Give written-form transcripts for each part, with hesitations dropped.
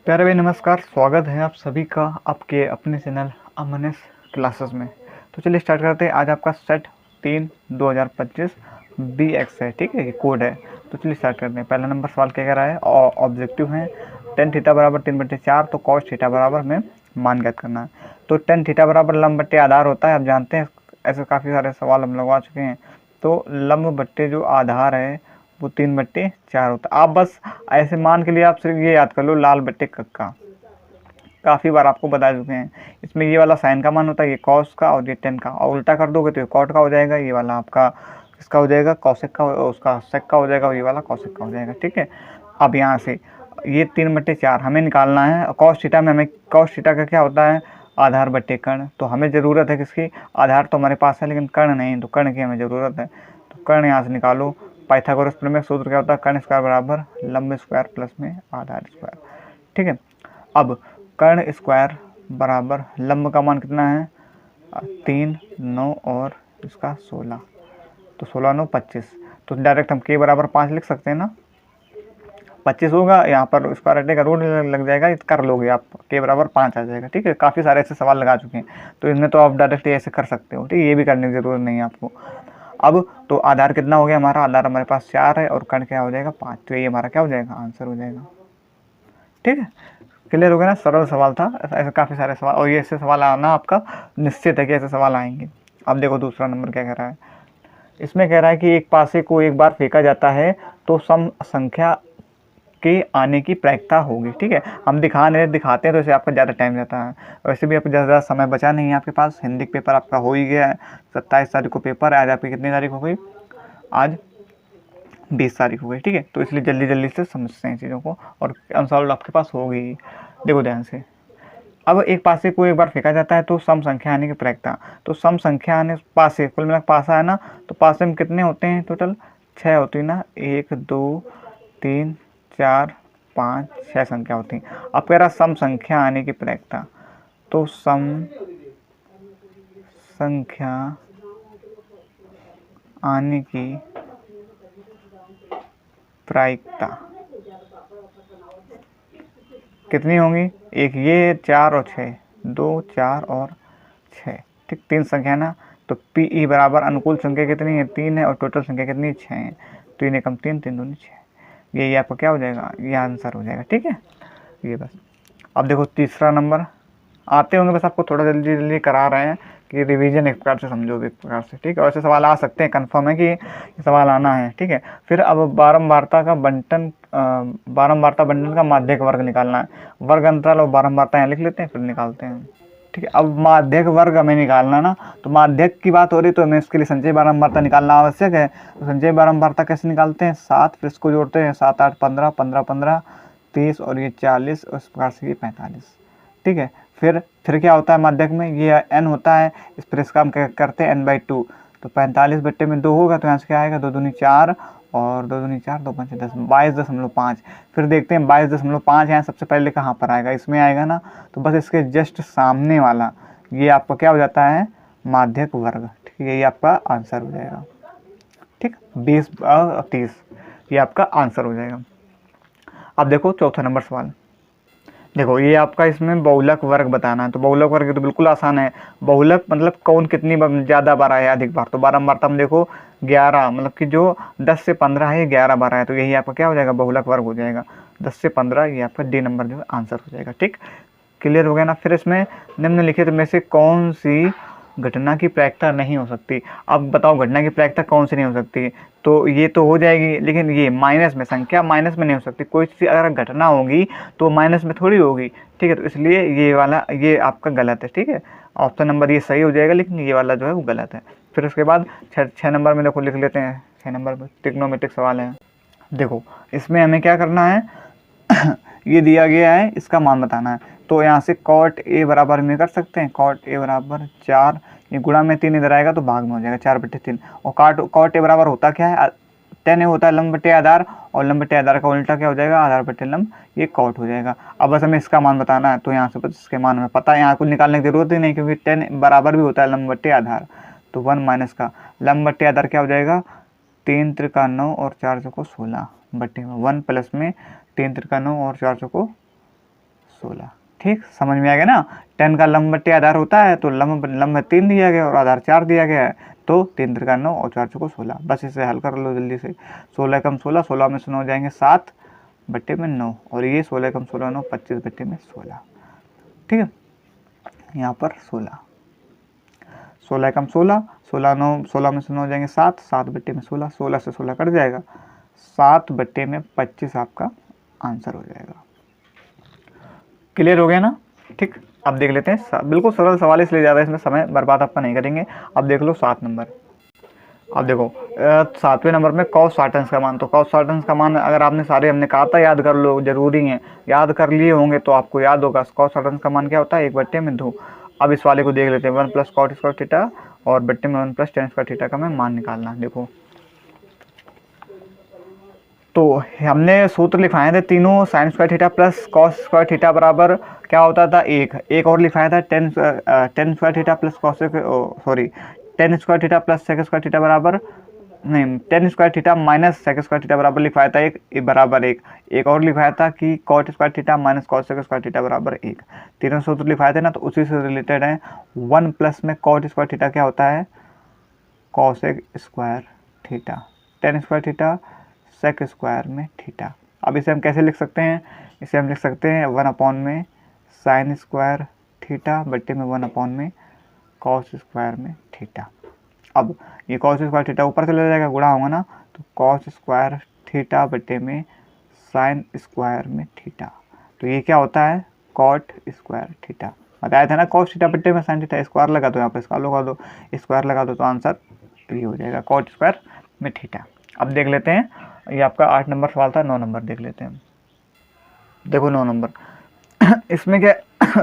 प्यारे भाई नमस्कार, स्वागत है आप सभी का आपके अपने चैनल अमनेस क्लासेस में। तो चलिए स्टार्ट करते हैं। आज आपका सेट 3/2025 BX है, ठीक है, ये कोड है। तो चलिए स्टार्ट करते हैं। पहला नंबर सवाल क्या कह रहा है और ऑब्जेक्टिव है टेन थीटा बराबर 3/4 तो कॉस थीटा बराबर में मान ज्ञात करना है। तो टेन थीटा बराबर लंब बट्टे आधार होता है, आप जानते हैं, ऐसे काफ़ी सारे सवाल हम लगवा चुके हैं। तो लंब बट्टे जो आधार है वो 3/4 होता है। आप बस ऐसे मान के लिए आप सिर्फ ये याद कर लो, लाल बट्टे कक्का, काफ़ी बार आपको बता चुके हैं। इसमें ये वाला साइन का मान होता है, ये कॉस का, और ये टेन का, और उल्टा कर दोगे तो ये कॉट का हो जाएगा, ये वाला आपका इसका हो जाएगा कॉसेक का, उसका सेक का हो जाएगा, और ये वाला कॉसेक का हो जाएगा, ठीक है। अब यहाँ से ये 3/4 हमें निकालना है। कॉस थीटा में हमें, कॉस थीटा का क्या होता है, आधार बट्टे कर्ण। तो हमें ज़रूरत है किसकी, आधार तो हमारे पास है लेकिन कर्ण नहीं, तो कर्ण की हमें ज़रूरत है। तो कर्ण यहाँ से निकालो। पाइथागोरस प्रमेय सूत्र क्या होता है, कर्ण स्क्वायर बराबर लंब स्क्वायर प्लस में आधार स्क्वायर, ठीक है। अब कर्ण स्क्वायर बराबर लंब का मान कितना है, 3, 9 और इसका 16, तो 16 9 25। तो डायरेक्ट हम के बराबर 5 लिख सकते हैं ना, 25 होगा, यहाँ पर स्क्वायर हटेगा, रूट लग जाएगा, कर लोगे आप, के बराबर 5 आ जाएगा, ठीक है। काफ़ी सारे ऐसे सवाल लगा चुके हैं, तो इनमें तो आप डायरेक्ट ऐसे कर सकते हो, ठीक है, ये भी करने की ज़रूरत नहीं है आपको। अब तो आधार कितना हो गया हमारा, आधार हमारे पास 4 है और कर्ण क्या हो जाएगा 5, तो ये हमारा क्या हो जाएगा, आंसर हो जाएगा, ठीक है। क्लियर हो गया ना, सरल सवाल था। ऐसे काफ़ी सारे सवाल, और ये ऐसे सवाल आना आपका निश्चित है कि ऐसे सवाल आएंगे। अब देखो दूसरा नंबर क्या कह रहा है। इसमें कह रहा है कि एक पासे को एक बार फेंका जाता है तो सम संख्या के आने की प्रायिकता होगी, ठीक है। हम दिखाते हैं तो इसे आपका ज़्यादा टाइम जाता है। वैसे भी आपको ज़्यादा समय बचा नहीं है आपके पास, हिंदी पेपर आपका हो ही गया है। 27 तारीख को पेपर है, आज आपकी कितनी तारीख हो गई, आज 20 तारीख हो गई, ठीक है। तो इसलिए जल्दी जल्दी से समझते हैं चीज़ों को, और आंसर आपके पास होगी। देखो ध्यान से, अब एक पासे को एक बार फेंका जाता है तो सम संख्या आने की प्रायिकता, तो सम संख्या आने, पासे कुल मिला पासा है ना, तो पासे में कितने होते हैं टोटल, 6 होती है ना, 1 2 3 4 5 6 संख्या होती हैं। अब कह रहा सम संख्या आने की प्रायिकता, तो सम संख्या आने की प्रायिकता कितनी होंगी, एक ये 4 और 6, 2 4 और 6, ठीक, 3 संख्या है ना। तो पी ई बराबर अनुकूल संख्या कितनी है, 3 है, और टोटल संख्या कितनी है, 6 है। 3 एकम 3, 3 दूनी 6, ये आपका क्या हो जाएगा, ये आंसर हो जाएगा, ठीक है। ये बस। अब देखो तीसरा नंबर, आते होंगे, बस आपको थोड़ा जल्दी जल्दी करा रहे हैं कि रिवीजन एक प्रकार से समझो, एक प्रकार से, ठीक है। वैसे सवाल आ सकते हैं, कंफर्म है कि ये सवाल आना है, ठीक है। फिर अब बारंबारता बंटन का माध्यक वर्ग निकालना है। वर्ग अंतराल और बारंबारता यहाँ लिख लेते हैं, फिर निकालते हैं, ठीक है। अब माध्यक वर्ग हमें निकालना ना, तो माध्यक की बात हो रही तो हमें इसके लिए संचय बारंबारता निकालना आवश्यक है। तो संचय बारंबारता कैसे निकालते हैं, 7, फिर इसको जोड़ते हैं, 7 8 15, 15 15 30, और ये 40, और इस प्रकार से ये 45, ठीक है। फिर क्या होता है माध्यक में, ये n होता है, इस पर इसका हम करते हैं n/2, तो 45/2 होगा, तो यहाँ से क्या आएगा, 2 दूनी 4, और 2 दूनी 4, 2 5 10, 22.5। फिर देखते हैं 22.5 यहाँ सबसे पहले कहाँ पर आएगा, इसमें आएगा ना, तो बस इसके जस्ट सामने वाला ये आपका क्या हो जाता है, माध्यक वर्ग, ठीक है। यही आपका आंसर हो जाएगा, ठीक, 20 और 30, ये आपका आंसर हो जाएगा। अब देखो चौथा नंबर सवाल, देखो ये आपका इसमें बहुलक वर्ग बताना है। तो बहुलक वर्ग तो बिल्कुल आसान है। बहुलक मतलब कौन कितनी ज़्यादा बार आया, अधिक बार। तो बारंबारता में देखो 11, मतलब कि जो 10 से 15 है, 11 बार आया, तो यही आपका क्या हो जाएगा, बहुलक वर्ग हो जाएगा। 10 से 15 ये आपका डी नंबर जो है आंसर हो जाएगा, ठीक, क्लियर हो गया ना। फिर इसमें निम्नलिखित में से कौन सी घटना की प्रायिकता नहीं हो सकती। अब बताओ घटना की प्रायिकता कौन सी नहीं हो सकती, तो ये तो हो जाएगी, लेकिन ये माइनस में, संख्या माइनस में नहीं हो सकती। कोई चीज़ अगर घटना होगी तो माइनस में थोड़ी होगी, ठीक है। तो इसलिए ये वाला, ये आपका गलत है, ठीक है। ऑप्शन नंबर ये सही हो जाएगा, लेकिन ये वाला जो है वो गलत है। फिर उसके बाद 6 नंबर में देखो लिख लेते हैं, 6 नंबर पर ट्रिग्नोमेट्रिक सवाल है। देखो इसमें हमें क्या करना है ये दिया गया है, इसका मान बताना है। तो यहाँ से कॉट ए बराबर में कर सकते हैं, कॉट ए बराबर 4, ये गुणा में 3 इधर आएगा तो भाग में हो जाएगा, 4/3। और कॉट ए बराबर होता क्या है, 10 ए होता है लंब बटे आधार, और लंब बटे आधार का उल्टा क्या हो जाएगा, आधार बटे लंब, ये कॉट हो जाएगा। अब बस हमें इसका मान बताना है, तो यहाँ से बस इसके मान में पता है, यहाँ को निकालने की जरूरत ही नहीं, क्योंकि 10 बराबर भी होता है लंब बटे आधार। तो 1 माइनस का लंब बटे आधार क्या हो जाएगा, 3 त्रिका 9 और 4 चौको 16 बटे 1 प्लस में 3 त्रिका 9 और 4 चौको 16। ठीक, समझ में आ गया ना। 10 का लंब बट्टे आधार होता है, तो लंब 3 दिया गया और आधार 4 दिया गया है, तो 3 त्रिका 9 और 4 चौको 16। बस इसे हल कर लो जल्दी से। 16 कम 16, 16 में से 9 जाएंगे 7 बट्टे में 9, और ये 16 कम 16 9, 25 बट्टे में 16। ठीक है, यहाँ पर 16, 16 कम 16, 16 9, 16 में से 9 जाएंगे 7, 7 बट्टे में 16, 16 से 16 कट जाएगा, 7 बट्टे में 25 आपका आंसर हो जाएगा। क्लियर हो गया ना। ठीक, अब देख लेते हैं, बिल्कुल सरल सवाल इसलिए ज़्यादा इसमें समय बर्बाद आपका नहीं करेंगे। अब देख लो 7 नंबर। अब देखो 7वें नंबर में कॉस 60 का मान। तो कॉस 60 का मान अगर आपने सारे, हमने कहा था याद कर लो, जरूरी है, याद कर लिए होंगे तो आपको याद होगा। कॉस 60 का मान क्या होता है, 1/2। अब इस वाले को देख लेते हैं, 1 प्लस कॉट स्क्वायर थीटा और बट्टे में 1 प्लस टेन स्क्वायर थीटा का मैं मान निकालना। देखो तो हमने सूत्र लिखाए थे तीनों, sine square theta plus cos square theta बराबर क्या होता था, एक और लिखाया था tan square theta plus cos, sorry tan square theta plus sec square theta बराबर, नहीं, tan square theta minus sec square theta बराबर लिखवाया था एक बराबर एक और लिखवाया था कि cot square theta minus cosec square theta बराबर 1। तीनों सूत्र लिखवाए थे ना, तो उसी से रिलेटेड है। 1 प्लस में कॉट स्क्वायर थीटा क्या होता है, cosec square theta, tan square theta sec square में थीटा। अब इसे हम कैसे लिख सकते हैं, इसे हम लिख सकते हैं 1 में साइन स्क्वायर थीटा बट्टे में 1 में कॉस स्क्वायर में थीटा। अब ये कॉस स्क्वायर थीटा ऊपर चला जाएगा, गुणा होगा ना, तो कॉस स्क्वायर थीटा बट्टे में साइन स्क्वायर में थीटा। तो ये क्या होता है, कॉट स्क्वायर थीटा। बताया था ना, कॉस थीटा बट्टे में साइन थीटा, स्क्वायर लगा दो, यहाँ पर स्क्वायर लगा दो, स्क्वायर लगा दो, तो आंसर ये हो जाएगा कॉट स्क्वायर में थीटा। अब देख लेते हैं, ये आपका 8 नंबर सवाल था। 9 नंबर देख लेते हैं। देखो 9 नंबर इसमें क्या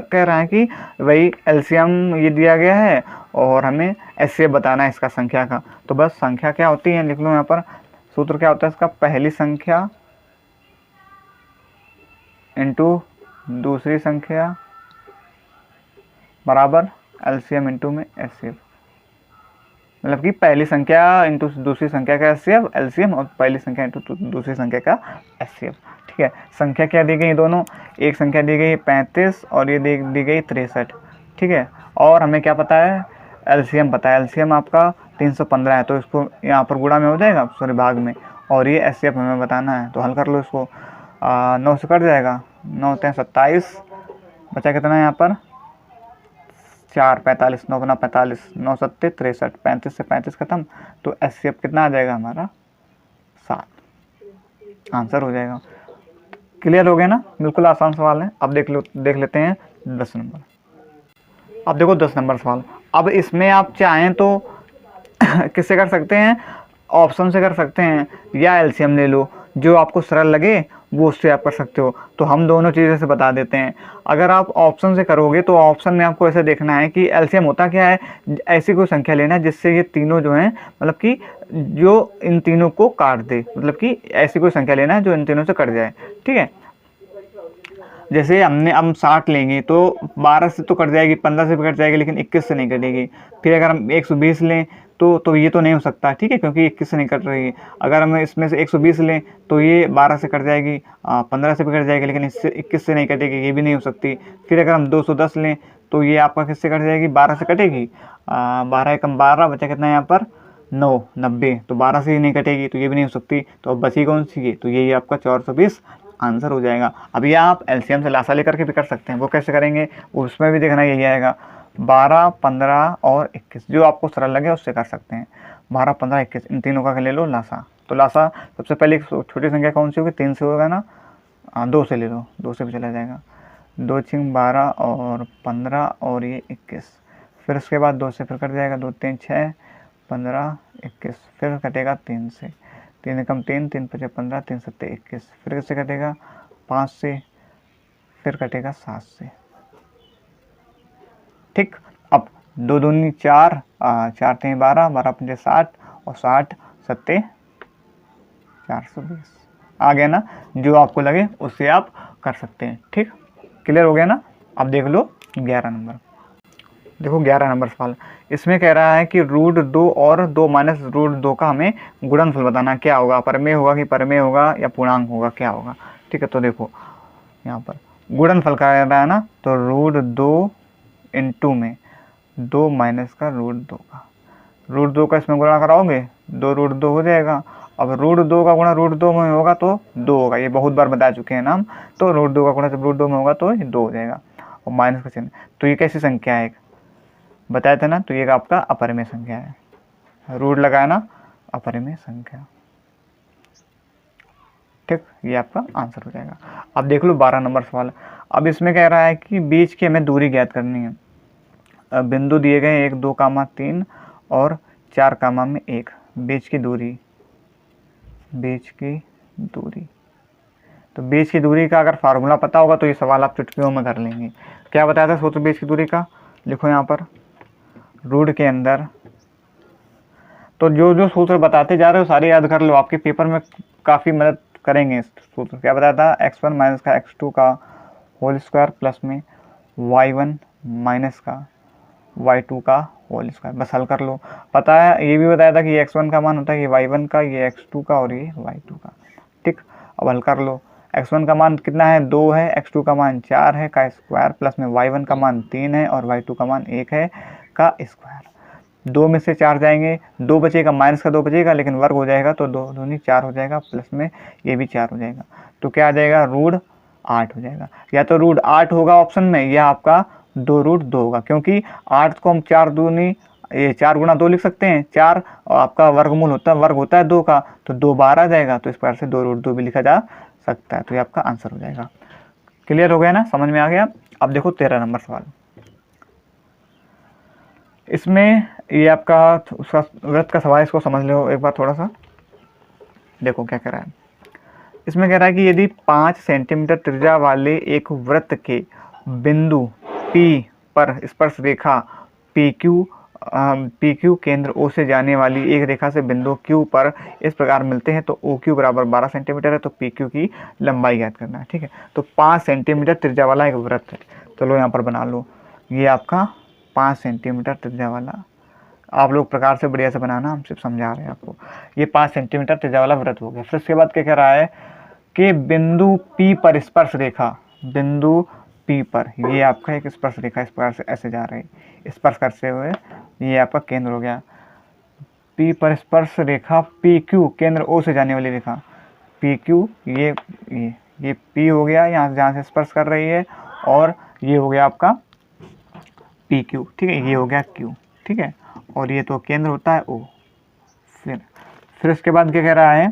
कह रहा है कि वही एलसीएम ये दिया गया है और हमें एचसीएफ बताना है इसका संख्या का। तो बस संख्या क्या होती है लिख लो यहाँ पर। सूत्र क्या होता है इसका, पहली संख्या इंटू दूसरी संख्या बराबर एलसीएम इंटू में एचसीएफ। मतलब कि पहली संख्या इंटू दूसरी संख्या का एलसीएम और पहली संख्या इंटू दूसरी संख्या का एचसीएफ। ठीक है, संख्या क्या दी गई दोनों, एक संख्या दी गई 35 और ये दी गई 63। ठीक है, और हमें क्या पता है, एलसीएम पता है, एलसीएम आपका 315 है, तो इसको यहाँ पर गुणा में हो जाएगा, सॉरी भाग में, और ये एचसीएफ हमें बताना है। तो हल कर लो इसको, 9 से कट जाएगा, 9 × 27, बचा कितना है यहाँ पर 4, 45, 9 × 45, 9 × 7 = 63, 35 से 35 खत्म, तो एचसीएफ कितना आ जाएगा हमारा 7, आंसर हो जाएगा। क्लियर हो गया ना, बिल्कुल आसान सवाल है। अब देख लेते हैं 10 नंबर। अब देखो 10 नंबर सवाल। अब इसमें आप चाहें तो किससे कर सकते हैं, ऑप्शन से कर सकते हैं, या एलसीएम ले लो, जो आपको सरल लगे वो उससे आप कर सकते हो। तो हम दोनों चीज़ें से बता देते हैं। अगर आप ऑप्शन से करोगे तो ऑप्शन में आपको ऐसे देखना है कि एलसीएम होता क्या है, ऐसी कोई संख्या लेना है जिससे ये तीनों जो हैं, मतलब कि जो इन तीनों को काट दे, मतलब कि ऐसी कोई संख्या लेना है जो इन तीनों से कट जाए। ठीक है, जैसे हम 60 लेंगे तो 12 से तो कट जाएगी, 15 से भी कट जाएगी, लेकिन 21 से नहीं कटेगी। फिर अगर हम 120 लें तो ये तो नहीं हो सकता, ठीक है, क्योंकि 21 से नहीं कट रही है। अगर हम इसमें से 120 लें तो ये 12 से कट जाएगी, 15 से भी कट जाएगी, लेकिन इससे 21 से नहीं कटेगी, ये भी नहीं हो सकती। फिर अगर हम 210 लें तो ये आपका किससे कट जाएगी, 12 से कटेगी, 12 × 12 बचा कितना है यहाँ पर 9, 90, तो 12 से ही नहीं कटेगी, तो ये भी नहीं हो सकती। तो अब बची कौन सी है, तो यही आपका 420 आंसर हो जाएगा। अभी आप एलसीएम से लासा लेकर के भी कर सकते हैं, वो कैसे करेंगे उसमें भी देखना, यही आएगा 12, 15 और 21, जो आपको सरल लगे उससे कर सकते हैं। 12, 15, 21 इन तीनों का ले लो लासा। तो लासा सबसे पहले छोटी संख्या कौन सी होगी, 3 से होगा ना, 2 से ले लो, 2 से भी चला जाएगा, 2 × 12 और 15 और ये 21। फिर उसके बाद 2 से फिर कट जाएगा, 2 × 3 = 6, 15, 21, फिर कटेगा 3 से, 3 × 3 = 3, 5 × 15, 3 × 7 = 21, फिर किससे कटेगा 5 से, फिर कटेगा 7 से। ठीक, अब 2 दूनी 4, 4 × 3 = 12, 12 × 5 = 60 और 60 × 7 = 420। आ गया ना, जो आपको लगे उससे आप कर सकते हैं। ठीक, क्लियर हो गया ना। अब देख लो 11 नंबर। देखो 11 नंबर सवाल, इसमें कह रहा है कि √2 और 2 - √2 का हमें गुणनफल बताना, क्या होगा, परमेय होगा कि परमेय होगा या पूर्णांक होगा, क्या होगा। ठीक है, तो देखो यहाँ पर गुणनफल का रहा है ना, तो √2 इंटू में 2 माइनस का √2 का, √2 का इसमें गुणा कराओगे 2 √2 हो जाएगा। अब √2 का गुणा √2 में होगा तो 2 होगा, ये बहुत बार बता चुके हैं ना हम। तो √2 का गुणा जब √2 में होगा तो ये 2 हो जाएगा, और माइनस का चिन्ह। तो ये कैसी संख्या है, बताया था ना, तो ये आपका अपरिमेय संख्या है, रूट लगाया ना, अपरिमेय संख्या। ठीक, ये आपका आंसर हो जाएगा। अब देख लो 12 नंबर सवाल। अब इसमें कह रहा है कि बीच की हमें दूरी ज्ञात करनी है। अब बिंदु दिए गए 1, 2, 3 और 4, में 1, बीच की दूरी, बीच की दूरी। तो बीच की दूरी का अगर फार्मूला पता होगा तो ये सवाल आप चुटकियों में कर लेंगे। क्या बताया था सूत्र बीच की दूरी का, लिखो यहाँ पर रूट के अंदर। तो जो जो सूत्र बताते जा रहे हो सारे याद कर लो, आपके पेपर में काफ़ी मदद करेंगे इस सूत्र। क्या बताया था, x1 माइनस का x2 का होल स्क्वायर प्लस में y1 माइनस का y2 का होल स्क्वायर, बस हल कर लो। पता है, ये भी बताया था कि ये x1 का मान होता है, ये y1 का, ये x2 का और ये y2 का। ठीक, अब हल कर लो। x1 का मान कितना है, 2 है, x2 का मान 4 है का स्क्वायर प्लस में y1 का मान 3 है और y2 का मान 1 है का स्क्वायर। 2 में से 4 जाएंगे, 2 बचेगा, माइनस का 2 बचेगा, लेकिन वर्ग हो जाएगा तो 2 दूनी 4 हो जाएगा, प्लस में ये भी 4 हो जाएगा। तो क्या आ जाएगा, √8 हो जाएगा। या तो √8 होगा ऑप्शन में, या आपका 2√2 होगा, क्योंकि 8 को हम 4 दूनी ये 4 गुणा 2 लिख सकते हैं, 4 आपका वर्गमूल होता है, वर्ग होता है 2 का, तो 2 बार आ जाएगा, तो इस प्रकार से 2√2 भी लिखा जा सकता है। तो ये आपका आंसर हो जाएगा। क्लियर हो गया ना, समझ में आ गया। अब देखो 13 नंबर सवाल। इसमें ये आपका उसका वृत्त का सवाल, इसको समझ लो एक बार थोड़ा सा। देखो क्या कह रहा है, इसमें कह रहा है कि यदि 5 सेंटीमीटर त्रिज्या वाले एक वृत्त के बिंदु P पर स्पर्श रेखा PQ केंद्र O से जाने वाली एक रेखा से बिंदु Q पर इस प्रकार मिलते हैं, तो OQ बराबर 12 सेंटीमीटर है, तो PQ की लंबाई ज्ञात करना है। ठीक है, तो 5 सेंटीमीटर त्रिज्या वाला एक वृत्त है, चलो यहाँ पर बना लो। ये आपका 5 सेंटीमीटर त्रिज्या वाला, आप लोग प्रकार से बढ़िया से बनाना, हम सिर्फ समझा रहे हैं आपको। ये 5 सेंटीमीटर त्रिज्या वाला वृत्त हो गया। फिर उसके बाद क्या कह रहा है कि बिंदु P पर स्पर्श रेखा, बिंदु P पर ये आपका एक स्पर्श रेखा इस प्रकार से ऐसे जा रही, स्पर्श करते हुए ये आपका केंद्र हो गया। P पर स्पर्श रेखा PQ केंद्र O से जाने वाली रेखा PQ, ये P हो गया यहाँ से जहाँ से स्पर्श कर रही है, और ये हो गया आपका PQ। ठीक है, ये हो गया Q। ठीक है, और ये तो केंद्र होता है O। फिर उसके बाद क्या कह रहा है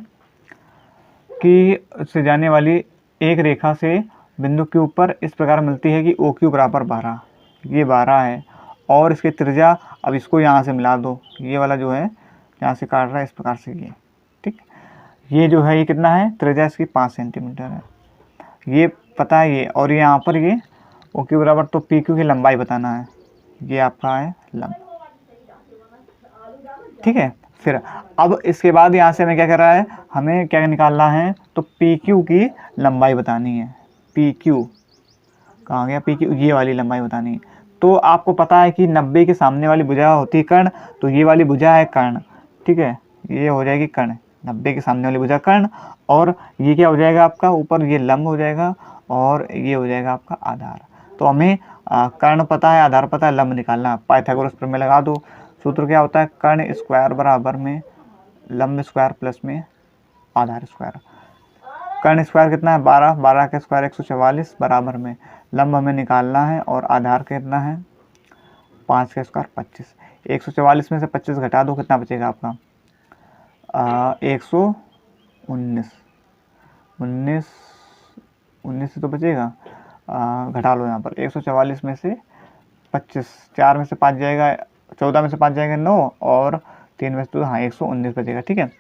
कि उससे जाने वाली एक रेखा से बिंदु Q पर इस प्रकार मिलती है कि OQ बराबर 12, ये 12 है, और इसकी त्रिज्या, अब इसको यहाँ से मिला दो, ये वाला जो है यहाँ से काट रहा है इस प्रकार से ये। ठीक, ये जो है ये कितना है, त्रिज्या इसकी 5 सेंटीमीटर है, ये पता है ये, और यहाँ पर ये OQ बराबर, तो PQ की लंबाई बताना है, ये आपका है लंब। ठीक है, फिर अब इसके बाद यहाँ से हमें क्या कर रहा है, हमें क्या निकालना है, तो PQ की लंबाई बतानी है। PQ कहाँ गया, PQ, ये वाली लंबाई बतानी है। तो आपको पता है कि 90 के सामने वाली भुजा होती है कर्ण, तो ये वाली भुजा है कर्ण। ठीक है, ये हो जाएगी कर्ण, 90 के सामने वाली भुजा कर्ण, और ये क्या हो जाएगा आपका, ऊपर ये लंब हो जाएगा, और ये हो जाएगा आपका आधार। तो हमें कर्ण पता है, आधार पता है, लंब निकालना है। पाइथागोरस प्रमेय लगा दो। सूत्र क्या होता है, कर्ण स्क्वायर बराबर में लंब स्क्वायर प्लस में आधार स्क्वायर। कर्ण स्क्वायर कितना है, 12, 12 का स्क्वायर 144 बराबर में लंब हमें निकालना है, और आधार कितना है 5 का स्क्वायर 25। 144 में से 25 घटा दो, कितना बचेगा आपका 119, 19 से तो बचेगा, घटा लो यहाँ पर 144 में से 25, 4 में से 5 जाएगा, 14 में से 5 जाएगा 9, और 3 में से 2, हाँ 119 बचेगा। ठीक है,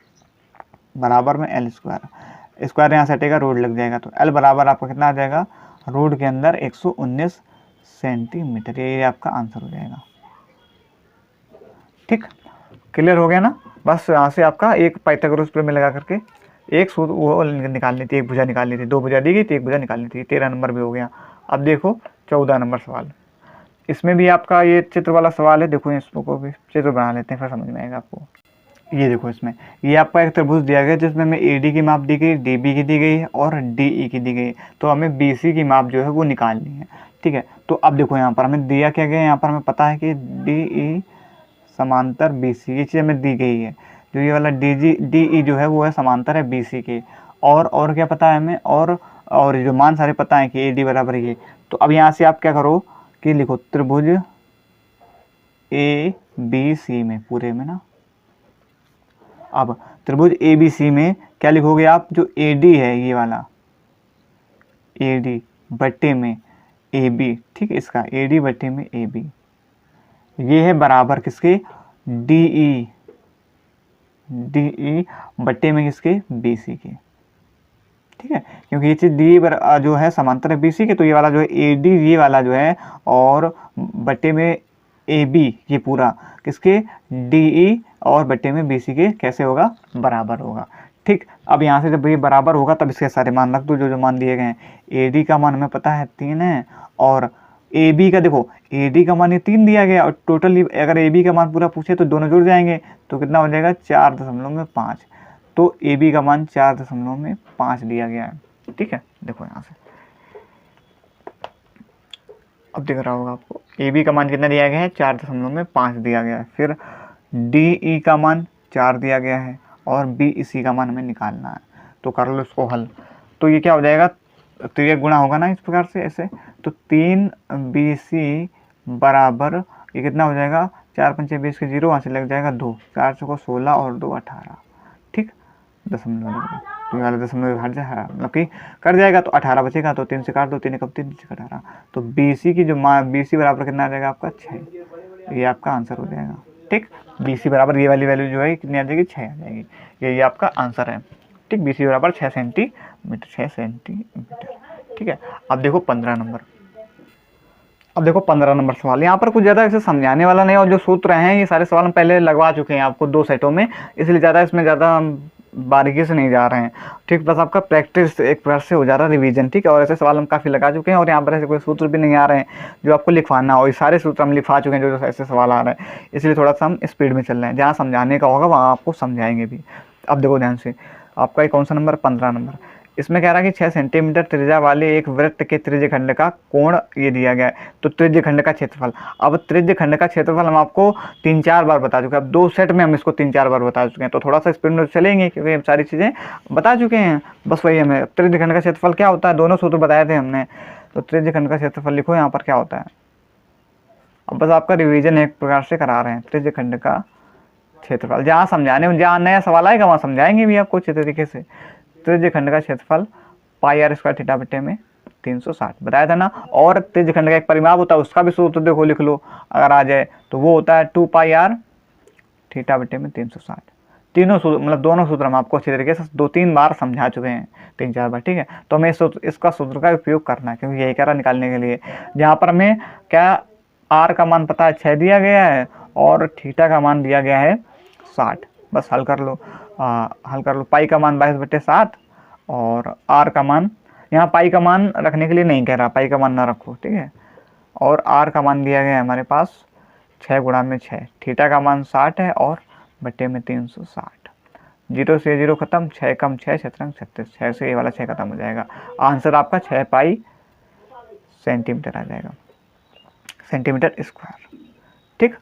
बराबर में L स्क्वायर, स्क्वायर यहाँ से हटेगा, रूट लग जाएगा, तो L बराबर आपका कितना आ जाएगा, रूट के अंदर 119 सेंटीमीटर। ये आपका आंसर हो जाएगा। ठीक, क्लियर हो गया ना। बस यहाँ से आपका एक पाइथागोरस प्रमेय लगा करके एक सूत्र वो निकालनी थी, एक भुजा निकालनी थी, 2 भुजा दी गई थी, एक भुजा निकालनी थी। 13 नंबर भी हो गया। अब देखो 14 नंबर सवाल, इसमें भी आपका ये चित्र वाला सवाल है। देखो इसको भी चित्र बना लेते हैं, फिर समझ में आएगा आपको। ये देखो इसमें, ये आपका एक त्रिभुज दिया गया जिसमें हमें AD की माप दी गई, DB की दी गई है और DE की दी गई है। तो हमें BC की माप जो है वो निकालनी है। ठीक है, तो अब देखो यहाँ पर हमें दिया क्या गया है, यहाँ पर हमें पता है कि DE समांतर BC, ये चीज़ हमें दी गई है। जो ये वाला DE जो है वो है समांतर है BC के। और क्या पता है हमें, और जो मान सारे पता है कि AD बराबर ये। तो अब यहाँ से आप क्या करो कि लिखो त्रिभुज ABC में, पूरे में ना, अब त्रिभुज ABC में क्या लिखोगे आप, जो AD है ये वाला, AD बट्टे में AB, ठीक है, इसका AD बट्टे में AB, ये है बराबर किसके, DE बट्टे में किसके, BC के। ठीक है, क्योंकि ये चीज़ DE जो है समांतर है BC के, तो ये वाला जो है AD ये वाला जो है, और बट्टे में AB ये पूरा किसके, DE और बट्टे में BC के कैसे होगा, बराबर होगा। ठीक, अब यहाँ से जब ये बराबर होगा तब इसके सारे मान रख दो जो जो मान दिए गए हैं। AD का मान हमें पता है 3 है, और AB का देखो, AD का मान ये 3 दिया गया, और टोटल अगर AB का मान पूरा पूछे तो दोनों जुड़ जाएंगे, तो कितना हो जाएगा 4.5। तो AB का मान 4.5 दिया गया है। ठीक है, देखो यहाँ से अब दिख रहा होगा आपको, AB का मान कितना दिया गया है, 4.5 दिया गया है। फिर DE का मान 4 दिया गया है, और BC का मान हमें निकालना है। तो कर लो इसको हल, तो ये क्या हो जाएगा, तो ये गुणा होगा ना इस प्रकार से ऐसे, तो 3BC बराबर ये कितना हो जाएगा, 4 पंचे 20 के 0, वहाँ से लग जाएगा 2, 4 चौको 16 और 2 18। ठीक, दशमलव, तो ये वाला दशमलव हट जाएगा, मतलब कि कट जाएगा, तो 18 बचेगा, तो 3 से काट दो, 3 कब 3 से 18, तो BC की जो मान, BC बराबर कितना आ जाएगा आपका 6, ये आपका आंसर हो जाएगा। ठीक, BC बराबर ये वाली वैल्यू जो है कितनी आ जाएगी, 6 आ जाएगी, ये आपका आंसर है। ठीक, BC बराबर 6 सेंटीमीटर, 6 सेंटीमीटर। ठीक है, अब देखो 15 नंबर, अब देखो 15 नंबर सवाल, यहाँ पर कुछ ज़्यादा ऐसे समझाने वाला नहीं, और जो सूत्र हैं ये सारे सवाल हम पहले लगवा चुके हैं आपको 2 सेटों में, इसलिए ज़्यादा इसमें ज़्यादा बारीकी से नहीं जा रहे हैं। ठीक, बस आपका प्रैक्टिस एक प्रकार से हो जा रहा है, रिवीजन। ठीक है, और ऐसे सवाल हम काफ़ी लगा चुके हैं, और यहाँ पर ऐसे कोई सूत्र भी नहीं आ रहे हैं जो आपको लिखवाना हो, ये सारे सूत्र हम लिखवा चुके हैं जो ऐसे सवाल आ रहे हैं, इसलिए थोड़ा सा हम स्पीड में चल रहे हैं, जहाँ समझाने का होगा वहाँ आपको समझाएंगे भी। अब देखो ध्यान से, आपका कौन सा नंबर, 15 नंबर, इसमें कह रहा है कि 6 सेंटीमीटर त्रिज्या वाले एक वृत्त के त्रिज्य खंड का कोण ये दिया गया है, तो त्रिज्य खंड का क्षेत्रफल। अब त्रिज्य खंड का क्षेत्रफल हम आपको 3-4 बार बता चुके हैं, अब 2 सेट में हम इसको 3-4 बार बता चुके हैं, तो थोड़ा सा स्पीड में चलेंगे क्योंकि हम सारी चीज़ें बता चुके हैं। बस वही हमें त्रिज्य खंड का क्षेत्रफल क्या होता है, दोनों सूत्र बताए थे हमने, तो त्रिज्य खंड का क्षेत्रफल लिखो यहाँ पर क्या होता है। अब बस आपका रिविजन एक प्रकार से करा रहे हैं, त्रिज्य खंड का क्षेत्रफल, जहाँ समझाने, जहाँ नया सवाल आएगा वहाँ समझाएंगे भी आपको अच्छे तरीके से। त्रिज्य खंड का क्षेत्रफल πr² थीटा बटे में 360 बताया था ना, और त्रिज्य खंड का एक परिमाप होता है, उसका भी सूत्र देखो लिख लो अगर आ जाए, तो वो होता है 2πr थीटा बटे में 360। तीनों सूत्र, मतलब दोनों सूत्र हम आपको अच्छी तरीके से 2-3 बार समझा चुके हैं, 3-4 बार। ठीक है, तो हमें इसका सूत्र का उपयोग करना है, क्योंकि यही कह रहा निकालने के लिए, जहाँ पर हमें क्या r का मान पता है 6 दिया गया है, और थीटा का मान दिया गया है 60। बस हल कर लो, हल कर लो। पाई का मान 22/7, और r का मान, यहाँ पाई का मान रखने के लिए नहीं कह रहा, पाई का मान ना रखो। ठीक है, और r का मान दिया गया है हमारे पास 6 गुणा में 6, थीटा का मान 60 है, और बटे में 360, 0 से 0 खत्म, 6 कम 6 छत्रंग 36, 6 से ये वाला 6 खत्म हो जाएगा, आंसर आपका 6 पाई सेंटीमीटर आ जाएगा, सेंटीमीटर स्क्वायर। ठीक,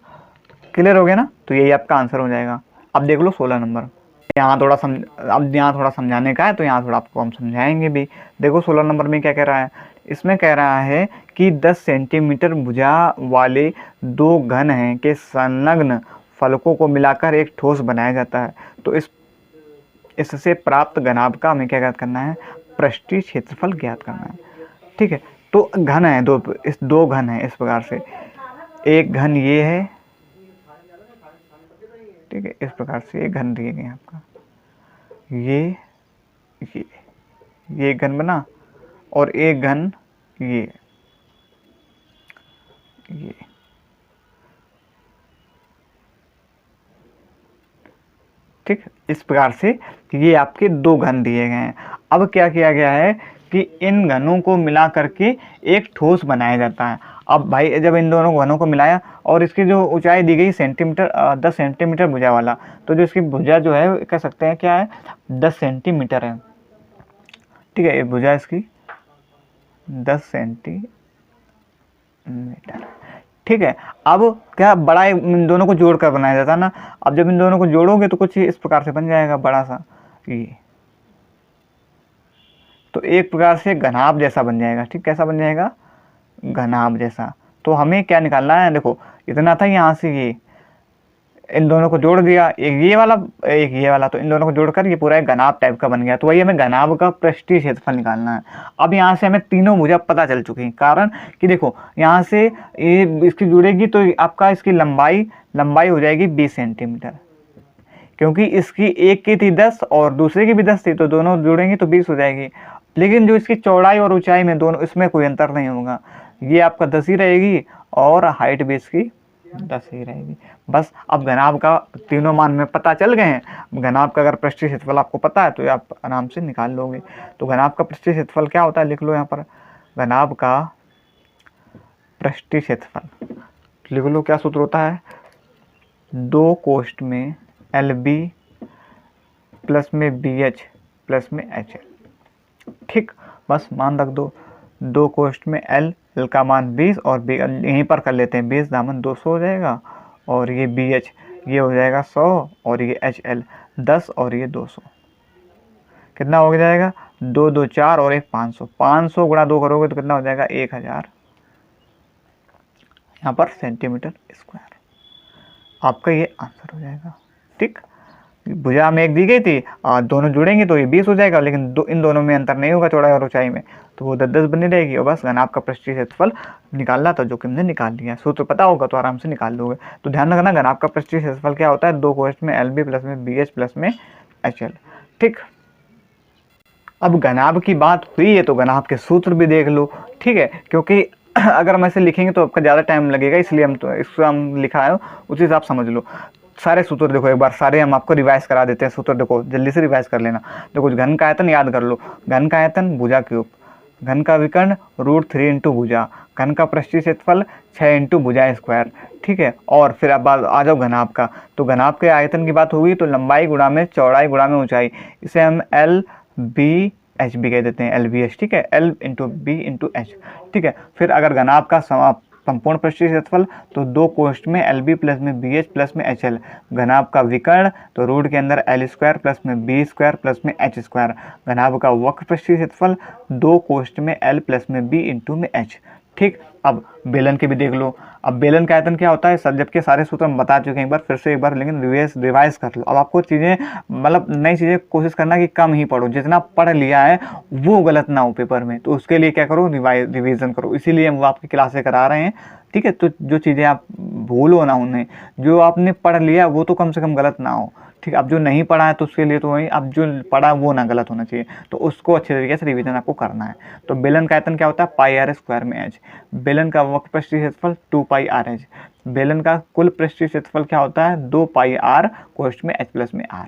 क्लियर हो गया ना, तो यही आपका आंसर हो जाएगा। अब देख लो 16 नंबर, यहाँ थोड़ा अब यहाँ थोड़ा समझाने का है, तो यहाँ थोड़ा आपको हम समझाएंगे भी। देखो 16 नंबर में क्या कह रहा है, इसमें कह रहा है कि 10 सेंटीमीटर भुजा वाले 2 घन हैं के संलग्न फलकों को मिलाकर एक ठोस बनाया जाता है, तो इससे प्राप्त घनाभ का हमें क्या ज्ञात करना है, पृष्ठीय क्षेत्रफल ज्ञात करना है। ठीक है, तो घन है 2 घन है इस प्रकार से, एक घन ये है, ठीक है, इस प्रकार से एक घन दिए गए हैं आपका, ये एक घन बना, और एक घन ये ठीक, इस प्रकार से ये आपके 2 घन दिए गए हैं। अब क्या किया गया है कि इन घनों को मिला करके एक ठोस बनाया जाता है। अब भाई जब इन दोनों घनों को मिलाया और इसकी जो ऊंचाई दी गई सेंटीमीटर 10 सेंटीमीटर भुजा वाला, तो जो इसकी भुजा जो है कह सकते हैं क्या है 10 सेंटीमीटर है। ठीक है, ये भुजा इसकी 10 सेंटीमीटर। ठीक है, अब क्या बड़ा इन दोनों को जोड़ कर बनाया जाता है ना। अब जब इन दोनों को जोड़ोगे तो कुछ इस प्रकार से बन जाएगा बड़ा सा ये, तो एक प्रकार से घनाभ जैसा बन जाएगा। ठीक, कैसा बन जाएगा घनाभ जैसा। तो हमें क्या निकालना है, देखो इतना था यहाँ से ये, इन दोनों को जोड़ दिया, एक ये वाला एक ये वाला, तो इन दोनों को जोड़कर ये पूरा एक घनाभ टाइप का बन गया। तो वही हमें घनाभ का पृष्ठीय क्षेत्रफल निकालना है। अब यहाँ से हमें तीनों भुजा पता चल चुकी हैं, कारण कि देखो यहाँ से ये इसकी जुड़ेगी तो आपका इसकी लंबाई हो जाएगी 20 सेंटीमीटर, क्योंकि इसकी एक की थी 10 और दूसरे की भी 10 थी, तो दोनों जुड़ेंगे तो 20 हो जाएगी। लेकिन जो इसकी चौड़ाई और ऊंचाई में दोनों, इसमें कोई अंतर नहीं होगा, ये आपका 10 ही रहेगी और हाइट भी इसकी 10 ही रहेगी। बस अब घनाभ का तीनों मान में पता चल गए हैं। घनाभ का अगर पृष्ठीय क्षेत्रफल आपको पता है तो ये आप आराम से निकाल लोगे। तो घनाभ का पृष्ठीय क्षेत्रफल क्या होता है, लिख लो यहाँ पर, घनाभ का पृष्ठीय क्षेत्रफल लिख लो। क्या सूत्र होता है, 2 कोष्ठ में LB प्लस में BH प्लस में HL। ठीक, बस मान रख दो, 2 कोष्ठ में L का मान 20 और B यहीं पर कर लेते हैं, 20 दामन 200 हो जाएगा, और ये BH ये हो जाएगा 100, और ये HL 10 और ये 200। कितना हो जाएगा, 2 2 4 और 1 500। 500 गुणा 2 करोगे तो कितना हो जाएगा 1000 यहाँ पर सेंटीमीटर स्क्वायर। आपका ये आंसर हो जाएगा। ठीक, भुजा में एक दी गई थी, दोनों जुड़ेंगे तो ये 20 हो जाएगा, लेकिन इन दोनों में अंतर नहीं होगा चौड़ाई और ऊंचाई में, तो वो 10 बनी रहेगी। और बस घनाभ का पृष्ठीय क्षेत्रफल निकालना था, जो कि हमने निकाल लिया। सूत्र पता होगा तो आराम से निकाल लोगे। तो ध्यान रखना, घनाभ का पृष्ठीय क्षेत्रफल क्या होता है, 2 कोष्ठ में LB प्लस में BH प्लस में HL। ठीक, अब घनाभ की बात हुई है तो घनाभ के सूत्र भी देख लो। ठीक है, क्योंकि अगर हम ऐसे लिखेंगे तो आपका ज़्यादा टाइम लगेगा, इसलिए हम तो इसको हम लिखा है उसी हिसाब समझ लो। सारे सूत्र देखो एक बार, सारे हम आपको रिवाइज करा देते हैं। सूत्र देखो जल्दी से रिवाइज कर लेना। देखो घन का आयतन याद कर लो, घन का आयतन भुजा क्यूब, घन का विकर्ण √3 इंटू भुजा, घन का पृष्ठीय क्षेत्रफल 6 इंटू भुजा स्क्वायर। ठीक है, और फिर अब आ जाओ घनाभ का। तो घनाभ के आयतन की बात होगी तो लंबाई गुणा में चौड़ाई गुणा में ऊंचाई, इसे हम LBH कह देते हैं, LBH। ठीक है, L into B into H। ठीक है, फिर अगर घनाभ का संपूर्ण पृष्ठीय क्षेत्रफल तो 2 कोष्ठ में LB प्लस में BH प्लस में HL। घनाभ का विकर्ण तो रूट के अंदर L स्क्वायर प्लस में B स्क्वायर प्लस में H स्क्वायर। घनाभ का वक्र पृष्ठीय क्षेत्रफल 2 कोष्ठ में L प्लस में B इंटू में H। ठीक, अब बेलन के भी देख लो। अब बेलन का आयतन क्या होता है, सब जबकि सारे सूत्र हम बता चुके हैं एक बार, फिर से एक बार लेकिन रिवाइज कर लो। अब आपको चीज़ें मतलब नई चीज़ें कोशिश करना कि कम ही पढ़ो, जितना पढ़ लिया है वो गलत ना हो पेपर में। तो उसके लिए क्या करो, रिवीजन करो, इसीलिए हम आपकी क्लासें करा रहे हैं। ठीक है, तो जो चीज़ें आप भूलो ना उन्हें, जो आपने पढ़ लिया वो तो कम से कम गलत ना हो। ठीक, अब जो नहीं पढ़ा है तो उसके लिए तो वही, अब जो पढ़ा वो ना गलत होना चाहिए, तो उसको अच्छे तरीके से रिवीजन आपको करना है। तो बेलन का आयतन क्या होता है, πr स्क्वायर में h। बेलन का वक्र पृष्ठीय क्षेत्रफल 2πrh। बेलन का कुल पृष्ठीय क्षेत्रफल क्या होता है, 2πr कोष्ठ में h प्लस में r।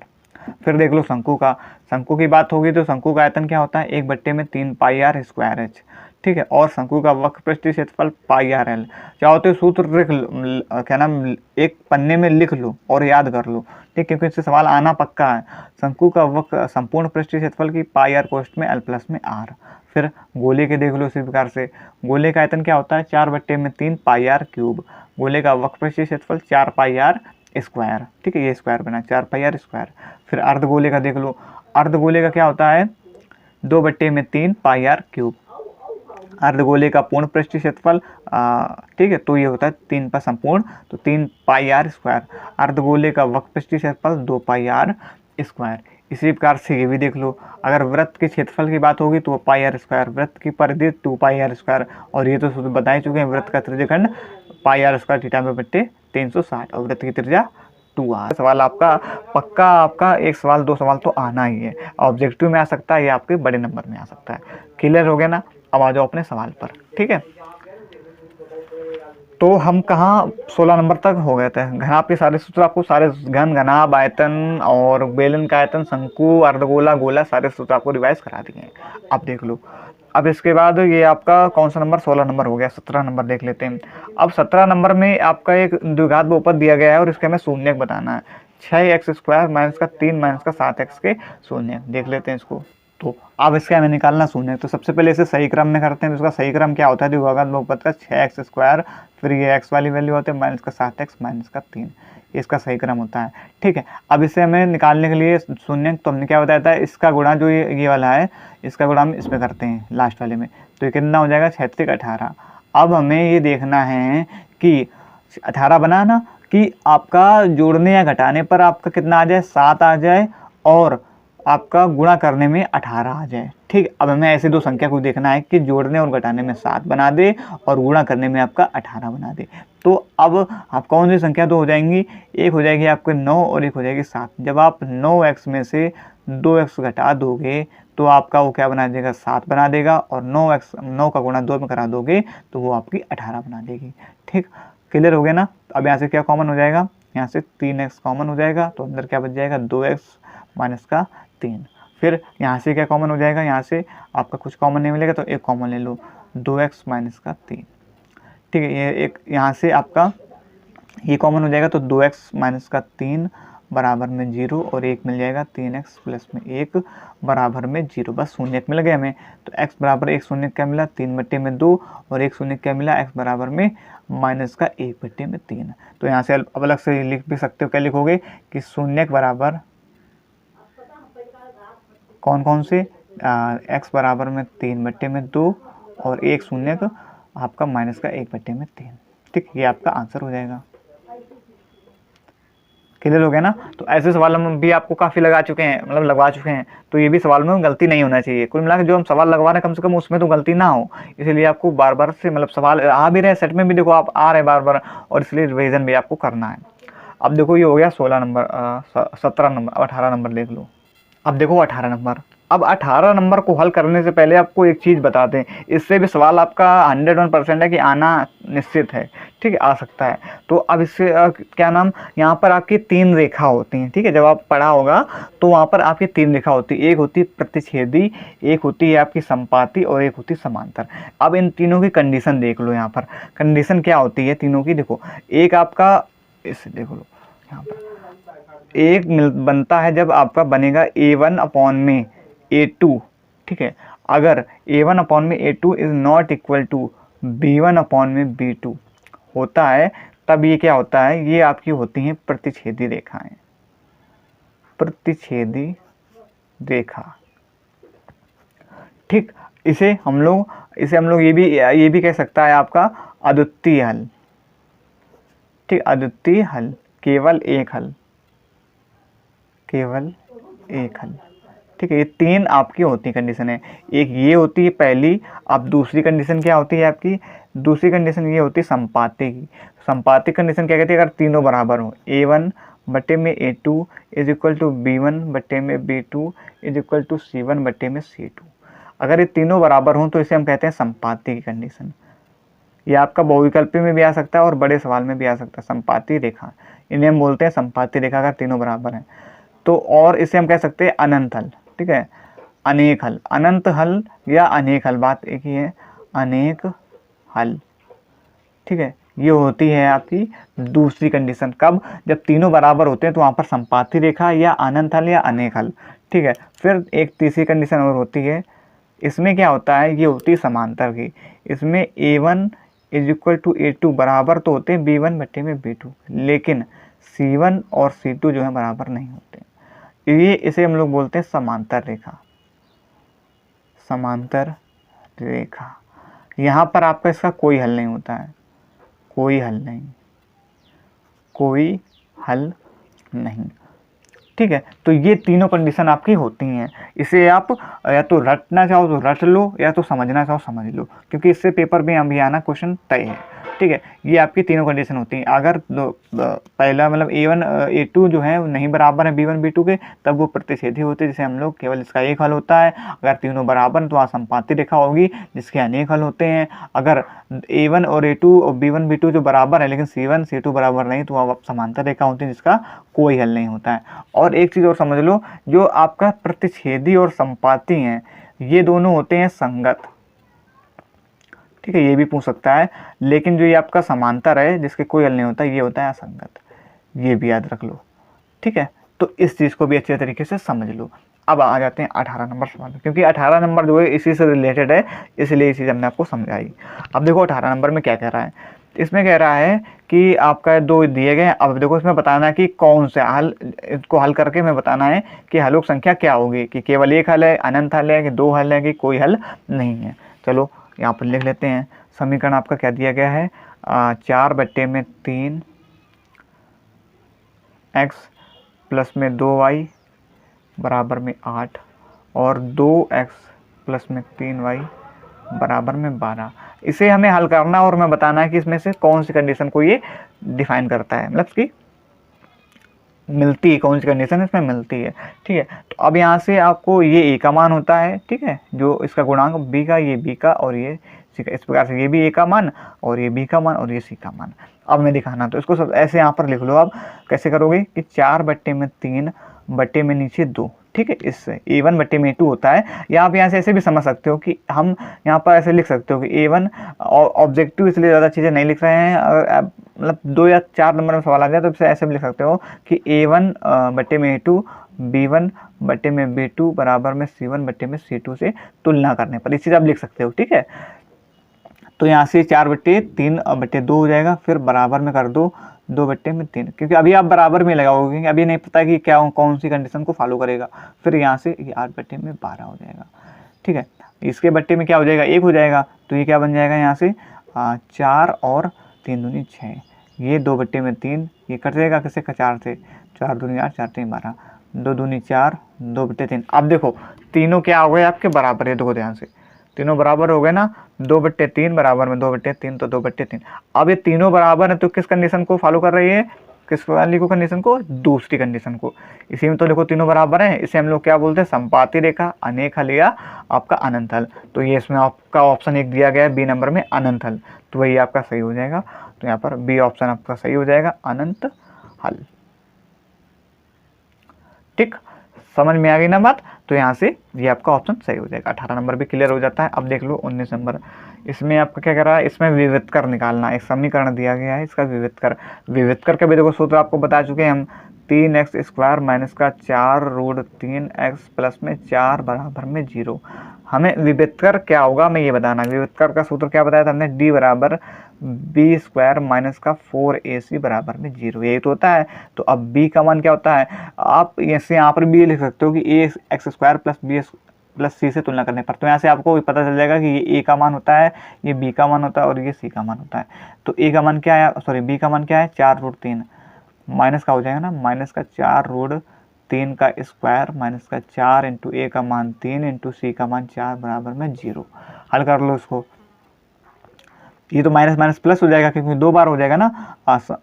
फिर देख लो शंकु का। शंकु की बात होगी तो शंकु का आयतन क्या होता है, 1/3πr स्क्वायर h। ठीक है, और शंकु का वक्र पृष्ठीय क्षेत्रफल πrl। चाहो तो सूत्र लिख लो, क्या नाम, एक पन्ने में लिख लो और याद कर लो। ठीक, क्योंकि इससे सवाल आना पक्का है। शंकु का वक्र संपूर्ण पृष्ठीय क्षेत्रफल की πr कोष्ठ में l प्लस में r। फिर गोले के देख लो इसी प्रकार से। गोले का आयतन क्या होता है, 4/3 πr क्यूब। गोले का वक्र पृष्ठीय क्षेत्रफल 4πr स्क्वायर। ठीक है, ये स्क्वायर बना 4πr स्क्वायर। फिर अर्धगोले का देख लो। अर्धगोले का क्या होता है, 2/3 πr क्यूब। अर्धगोले का पूर्ण पृष्ठीय क्षेत्रफल ठीक है, तो ये होता है 3 पर संपूर्ण, तो 3πr स्क्वायर। अर्धगोले का वक्र पृष्ठीय क्षेत्रफल 2πr स्क्वायर। इसी प्रकार से ये भी देख लो, अगर वृत्त के क्षेत्रफल की बात होगी तो πr स्क्वायर, वृत्त की परिधि 2πr स्क्वायर, और ये तो सूत्र बता ही चुके हैं। वृत्त का त्रिज्यखंड πr स्क्वायर θ/360 और वृत्त की त्रिज्या 2r। सवाल आपका पक्का, आपका एक सवाल 2 सवाल तो आना ही है, ऑब्जेक्टिव में आ सकता है, ये आपके बड़े नंबर में आ सकता है। क्लियर हो गया ना, अब आ जाओ अपने सवाल पर। ठीक है, तो हम कहाँ 16 नंबर तक हो गए थे। घनाभ के सारे सूत्र आपको, सारे घन, घनाभ, आयतन और बेलन का आयतन, शंकु, अर्धगोला, गोला, सारे सूत्र आपको रिवाइज करा दिए हैं। अब देख लो, अब इसके बाद ये आपका कौन सा नंबर, 16 नंबर हो गया। 17 नंबर देख लेते हैं। अब 17 नंबर में आपका एक द्विघात बहुपद दिया गया है और इसका हमें शून्यक बताना है। 6x² माइनस का 3 माइनस का 7x के शून्यक देख लेते हैं इसको। तो अब इसका हमें निकालना शून्यक। तो सबसे पहले इसे सही क्रम में करते हैं। तो इसका सही क्रम क्या होता है, द्विघात बहुपद का 6x², फिर ये x वाली वैल्यू होती है माइनस का 7x माइनस का 3, इसका सही क्रम होता है। ठीक है, अब इसे हमें निकालने के लिए शून्य, तो हमने क्या बताया था, इसका गुणा जो ये वाला है, इसका गुणा हम इसमें करते हैं लास्ट वाले में। तो ये कितना हो जाएगा, 6 18। अब हमें ये देखना है कि 18 बनाना कि आपका जोड़ने या घटाने पर आपका कितना आ जाए, 7 आ जाए, और आपका गुणा करने में 18 आ जाए। ठीक, अब हमें ऐसे दो संख्या को देखना है कि जोड़ने और घटाने में 7 बना दे और गुणा करने में आपका 18 बना दे। तो अब आप कौन सी संख्या दो हो जाएंगी, एक हो जाएगी आपके 9 और एक हो जाएगी 7। जब आप 9x में से 2x घटा दोगे तो आपका वो क्या बना देगा, 7 बना देगा, और 9 का गुणा 2 में करा दोगे तो वो आपकी 18 बना देगी। ठीक, क्लियर हो गया ना। अब यहाँ से क्या कॉमन हो जाएगा, यहाँ से 3x कॉमन हो जाएगा, तो अंदर क्या बच जाएगा, 2x माइनस का 3। फिर यहाँ से क्या कॉमन हो जाएगा, यहाँ से आपका कुछ कॉमन नहीं मिलेगा तो एक कॉमन ले लो, 2x माइनस का 3। ठीक है, ये एक यहाँ से आपका ये कॉमन हो जाएगा, तो 2x माइनस का 3 बराबर में 0, और एक मिल जाएगा 3x प्लस में 1 बराबर में 0। बस शून्य मिल गया हमें। तो x बराबर 1 शून्य क्या मिला, 3/2, और 1 शून्य क्या मिला, x बराबर में माइनस का 1/3। तो यहाँ से अब अलग से लिख भी सकते हो, क्या लिखोगे कि शून्य बराबर कौन कौन से, x बराबर में 3/2 और 1 शून्य आपका माइनस का 1/3। ठीक, ये आपका आंसर हो जाएगा। क्लियर हो गया ना। तो ऐसे सवाल हम भी आपको काफ़ी लगा चुके हैं, मतलब लगवा चुके हैं, तो ये भी सवाल में गलती नहीं होना चाहिए। कुल मिलाकर जो हम सवाल लगवा रहे हैं कम से कम उसमें तो गलती ना हो, इसलिए आपको बार बार से मतलब सवाल आ भी रहे सेट में भी, देखो आप आ रहे बार बार, और इसलिए रिवीजन भी आपको करना है। अब देखो ये हो गया 16 नंबर, 17 नंबर। अब 18 नंबर देख लो। अब देखो 18 नंबर। अब 18 नंबर को हल करने से पहले आपको एक चीज़ बताते हैं, इससे भी सवाल आपका 101% है कि आना निश्चित है। ठीक है, आ सकता है। तो अब इससे क्या नाम, यहाँ पर आपकी 3 रेखा होती हैं। ठीक है, जब आप पढ़ा होगा तो वहाँ पर आपकी 3 रेखा होती है, एक होती है प्रतिच्छेदी, एक होती है आपकी संपाती, और एक होती है समांतर। अब इन तीनों की कंडीशन देख लो। यहाँ पर कंडीशन क्या होती है तीनों की, देखो एक आपका, इसे देख लो यहाँ पर एक बनता है जब आपका बनेगा a1/a2। ठीक है, अगर a1/a2 is not equal to b1/b2 होता है, तब ये क्या होता है, ये आपकी होती हैं प्रतिच्छेदी रेखाएं, प्रतिच्छेदी रेखा। ठीक, इसे हम लोग ये भी कह सकता है आपका अद्वितीय हल। ठीक, अद्वितीय हल, केवल एक हल, केवल एक हल। ठीक है, ये 3 आपकी होती कंडीशन है। एक ये होती है पहली। अब दूसरी कंडीशन क्या होती है आपकी, दूसरी कंडीशन ये होती है संपाती की। संपाती कंडीशन क्या कहती है, अगर तीनों बराबर हो, a1/a2 is equal to b1/b2 is equal to c1/c2। अगर ये तीनों बराबर हों तो इसे हम कहते हैं संपाती की कंडीशन। ये आपका बहुविकल्पी में भी आ सकता है और बड़े सवाल में भी आ सकता है। संपाती रेखा, इन्हें हम बोलते हैं संपाती रेखा, अगर तीनों बराबर हैं तो। और इसे हम कह सकते हैं अनंत हल। ठीक है, अनेक हल, अनंत हल या अनेक हल, बात एक ही है, अनेक हल। ठीक है, ये होती है आपकी दूसरी कंडीशन। कब, जब तीनों बराबर होते हैं तो वहाँ पर संपाती रेखा या अनंत हल या अनेक हल। ठीक है, फिर एक तीसरी कंडीशन और होती है, इसमें क्या होता है, ये होती है समांतर की। इसमें a1 is equal to a2 बराबर तो होते हैं b1/b2, लेकिन c1 और c2 जो है बराबर नहीं होते। ये इसे हम लोग बोलते हैं समांतर रेखा, समांतर रेखा। यहाँ पर आपका इसका कोई हल नहीं होता है, कोई हल नहीं, कोई हल नहीं। ठीक है, तो ये तीनों कंडीशन आपकी होती हैं। इसे आप या तो रटना चाहो तो रट लो, या तो समझना चाहो समझ लो, क्योंकि इससे पेपर में अभी आना क्वेश्चन तय है। ठीक है, ये आपकी तीनों कंडीशन होती हैं। अगर पहला मतलब a1 a2 जो है नहीं बराबर है b1 b2 के, तब वो प्रतिच्छेदी होते हैं, जिसे हम लोग केवल इसका एक हल होता है। अगर तीनों बराबर तो वहाँ संपाती रेखा होगी जिसके अनेक हल होते हैं। अगर a1 और a2 और b1 b2 जो बराबर है लेकिन c1 c2 बराबर नहीं, तो वह समांतर रेखा होती है जिसका कोई हल नहीं होता है। और एक चीज़ और समझ लो, जो आपका प्रतिच्छेदी और संपाती हैं, ये दोनों होते हैं संगत। ठीक है, ये भी पूछ सकता है। लेकिन जो ये आपका समांतर है जिसके कोई हल नहीं होता, ये होता है असंगत, ये भी याद रख लो। ठीक है, तो इस चीज़ को भी अच्छे तरीके से समझ लो। अब आ जाते हैं 18 नंबर सवाल में, क्योंकि 18 नंबर जो है इसी से रिलेटेड है, इसलिए ये चीज़ हमने आपको समझाई। अब देखो 18 नंबर में क्या कह रहा है, इसमें कह रहा है कि आपका दो दिए गए हैं। अब देखो इसमें बताना है कि कौन से हल, इसको हल करके हमें बताना है कि हलों की संख्या क्या होगी, कि केवल एक हल है, अनंत हल है, कि दो हल है, कि कोई हल नहीं है। चलो यहाँ पर लिख लेते हैं। समीकरण आपका क्या दिया गया है, 4/3 x प्लस में 2y बराबर में 8 और 2x प्लस में 3y बराबर में 12। इसे हमें हल करना और हमें बताना है कि इसमें से कौन सी कंडीशन को ये डिफाइन करता है, मतलब कि मिलती है, कौन सी कंडीशन इसमें मिलती है। ठीक है, तो अब यहाँ से आपको ये ए का मान होता है, ठीक है, जो इसका गुणांक बी का, ये बी का और ये सी का, इस प्रकार से ये भी ए का मान और ये बी का मान और ये सी का मान। अब मैं दिखाना, तो इसको सब ऐसे यहाँ पर लिख लो। आप कैसे करोगे कि 4/3 बट्टे में नीचे 2, ठीक है, इससे A1/2 होता है। या आप यहाँ से ऐसे भी समझ सकते हो कि हम यहाँ पर ऐसे लिख सकते हो कि A1 ऑब्जेक्टिव, इसलिए ज़्यादा चीज़ें नहीं लिख रहे हैं, और मतलब 2 या 4 नंबर में सवाल आ जाए तो इसे ऐसे भी लिख सकते हो कि A1/A2 B1/B2 बराबर में C1/C2 से तुलना करने पर, इस चीज़ आप लिख सकते हो। ठीक है, तो यहाँ से 4/3/2 हो जाएगा, फिर बराबर में कर दो 2/3, क्योंकि अभी आप बराबर में लगाओगे, क्योंकि अभी नहीं पता कि क्या कौन सी कंडीशन को फॉलो करेगा। फिर यहाँ से ये 8/12 हो जाएगा। ठीक है, इसके बट्टे में क्या हो जाएगा, 1 हो जाएगा, तो ये क्या बन जाएगा यहाँ से 4 और 3 दूनी 6, ये 2/3, ये कट जाएगा किससे, 4 से, 4 दूनी 8, 4 3 12, 2 दूनी 4, 2/3। अब देखो तीनों क्या हो गए आपके बराबर है, देखो ध्यान से, तीनों बराबर हो गए ना, 2/3 बराबर में 2/3, तो 2/3। अब ये तीनों बराबर है तो किस कंडीशन को फॉलो कर रही है, किस वाली को कंडीशन को, दूसरी कंडीशन को। इसी में तो देखो तीनों बराबर हैं, इसे हम लोग क्या बोलते हैं, संपाती रेखा, अनेक हल या आपका अनंत हल। तो ये इसमें आपका ऑप्शन एक दिया गया है बी नंबर में, अनंत हल, तो वही आपका सही हो जाएगा। तो यहाँ पर बी ऑप्शन आपका सही हो जाएगा, अनंत हल। ठीक, समझ में आ गई ना बात। तो यहाँ से ये आपका ऑप्शन सही हो जाएगा, 18 नंबर भी क्लियर हो जाता है। अब देख लो 19 नंबर, इसमें आपका क्या कर रहा है, इसमें विविधकर निकालना, एक समीकरण दिया गया है, इसका विविधकर का भी देखो सूत्र आपको बता चुके हैं हम, 3x² माइनस का 4√3x प्लस में 4 बराबर में 0। हमें विविधकर क्या होगा मैं ये बताना, विविधकर का सूत्र क्या बताया था हमने, d बराबर b² माइनस का 4ac बराबर में 0, यही तो होता है। तो अब b का मान क्या होता है, आप ऐसे यहाँ पर भी लिख सकते हो कि ax² प्लस b प्लस सी से तुलना करने पर, तो यहाँ से आपको पता चल जाएगा कि ये a का मान होता है, ये b का मान होता है और ये c का मान होता है। तो a का मान क्या है, सॉरी b का मान क्या है, 4√3 माइनस का हो जाएगा ना, माइनस का 4√3 का स्क्वायर माइनस का 4 इंटू a का मान 3 इंटू सी का मान 4 बराबर में 0। हल कर लो इसको, ये तो माइनस माइनस प्लस हो जाएगा क्योंकि 2 बार हो जाएगा ना।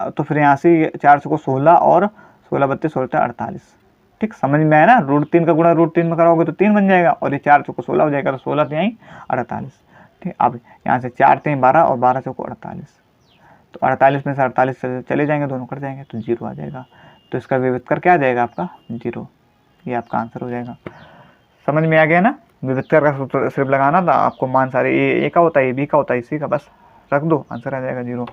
तो फिर यहाँ से 4 को 16 और 16 32 16 48। ठीक, समझ में आया ना, √3 का गुणा √3 में कराओगे तो 3 बन जाएगा, और ये 4 चौको 16 हो जाएगा, तो 16 3 48। ठीक, अब यहाँ से 4 3 12 और 12 चौको 48, तो 48 में से 48 चले जाएंगे, दोनों कट जाएंगे, तो 0 आ जाएगा। तो इसका विविधकर क्या आ जाएगा आपका 0, ये आपका आंसर हो जाएगा। समझ में आ गया ना, विविधकर का सूत्र सिर्फ लगाना था आपको, मान सारे ए का होता है, बी का होता है, सी का, बस रख दो, आंसर आ जाएगा 0।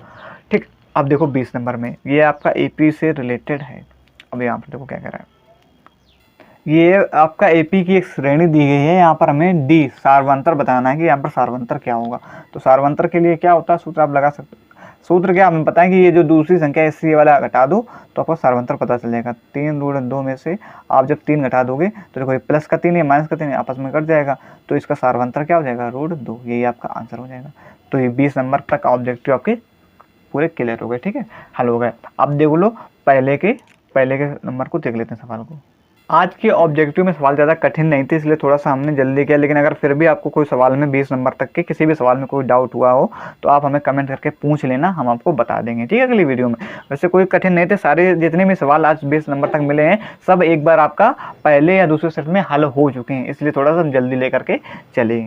ठीक, अब देखो 20 नंबर में, ये आपका एपी से रिलेटेड है। अब यहाँ पर देखो क्या कह रहा है, ये आपका एपी की एक श्रेणी दी गई है, यहाँ पर हमें डी सार्वंतर बताना है कि यहाँ पर सार्वंतर क्या होगा। तो सार्वंतर के लिए क्या होता है, सूत्र आप लगा सकते हो। सूत्र क्या हमें पता है कि ये जो दूसरी संख्या है ये वाला घटा दो तो आपको सार्वंतर पता चल जाएगा। 3√2 में से आप जब 3 घटा दोगे तो देखो प्लस का 3 या माइनस का 3 आपस में कट जाएगा, तो इसका सार्वंतर क्या हो जाएगा, √2, यही आपका आंसर हो जाएगा। तो ये 20 नंबर तक ऑब्जेक्टिव आपके पूरे क्लियर हो गए। ठीक है, हल हो गए। अब देख लो पहले के नंबर को देख लेते हैं सवाल को। आज के ऑब्जेक्टिव में सवाल ज़्यादा कठिन नहीं थे, इसलिए थोड़ा सा हमने जल्दी किया, लेकिन अगर फिर भी आपको कोई सवाल में 20 नंबर तक के किसी भी सवाल में कोई डाउट हुआ हो तो आप हमें कमेंट करके पूछ लेना, हम आपको बता देंगे। ठीक है, अगली वीडियो में। वैसे कोई कठिन नहीं थे, सारे जितने भी सवाल आज 20 नंबर तक मिले हैं सब एक बार आपका पहले या दूसरे सेट में हल हो चुके हैं, इसलिए थोड़ा सा हम जल्दी लेकर के चले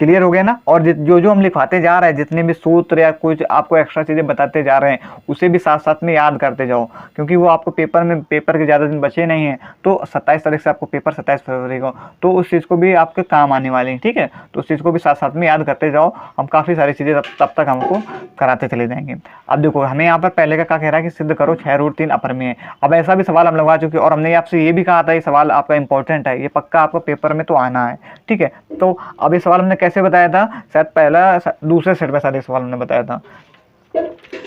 क्लियर हो गया ना। और जो जो हम लिखवाते जा रहे हैं, जितने भी सूत्र या कुछ आपको एक्स्ट्रा चीज़ें बताते जा रहे हैं, उसे भी साथ साथ में याद करते जाओ, क्योंकि वो आपको पेपर के ज़्यादा दिन बचे नहीं हैं। तो 27 तारीख से आपको पेपर, 27 फरवरी को, तो उस चीज़ को भी आपके काम आने वाली है, ठीक है। तो उस चीज़ को भी साथ साथ में याद करते जाओ, हम काफ़ी सारी चीज़ें तब तक हमको कराते चले जाएंगे। अब देखो हमें यहाँ पर पहले का क्या कह रहा है कि सिद्ध करो 6√3 अपरिमेय है। अब ऐसा भी सवाल हम लगवा चुके हैं, और हमने आपसे ये भी कहा था ये सवाल आपका इंपॉर्टेंट है, ये पक्का आपको पेपर में तो आना है, ठीक है। तो अब ये सवाल हमने कैसे बताया था, शायद पहला दूसरे सेट में सारे सवाल हमने बताया था।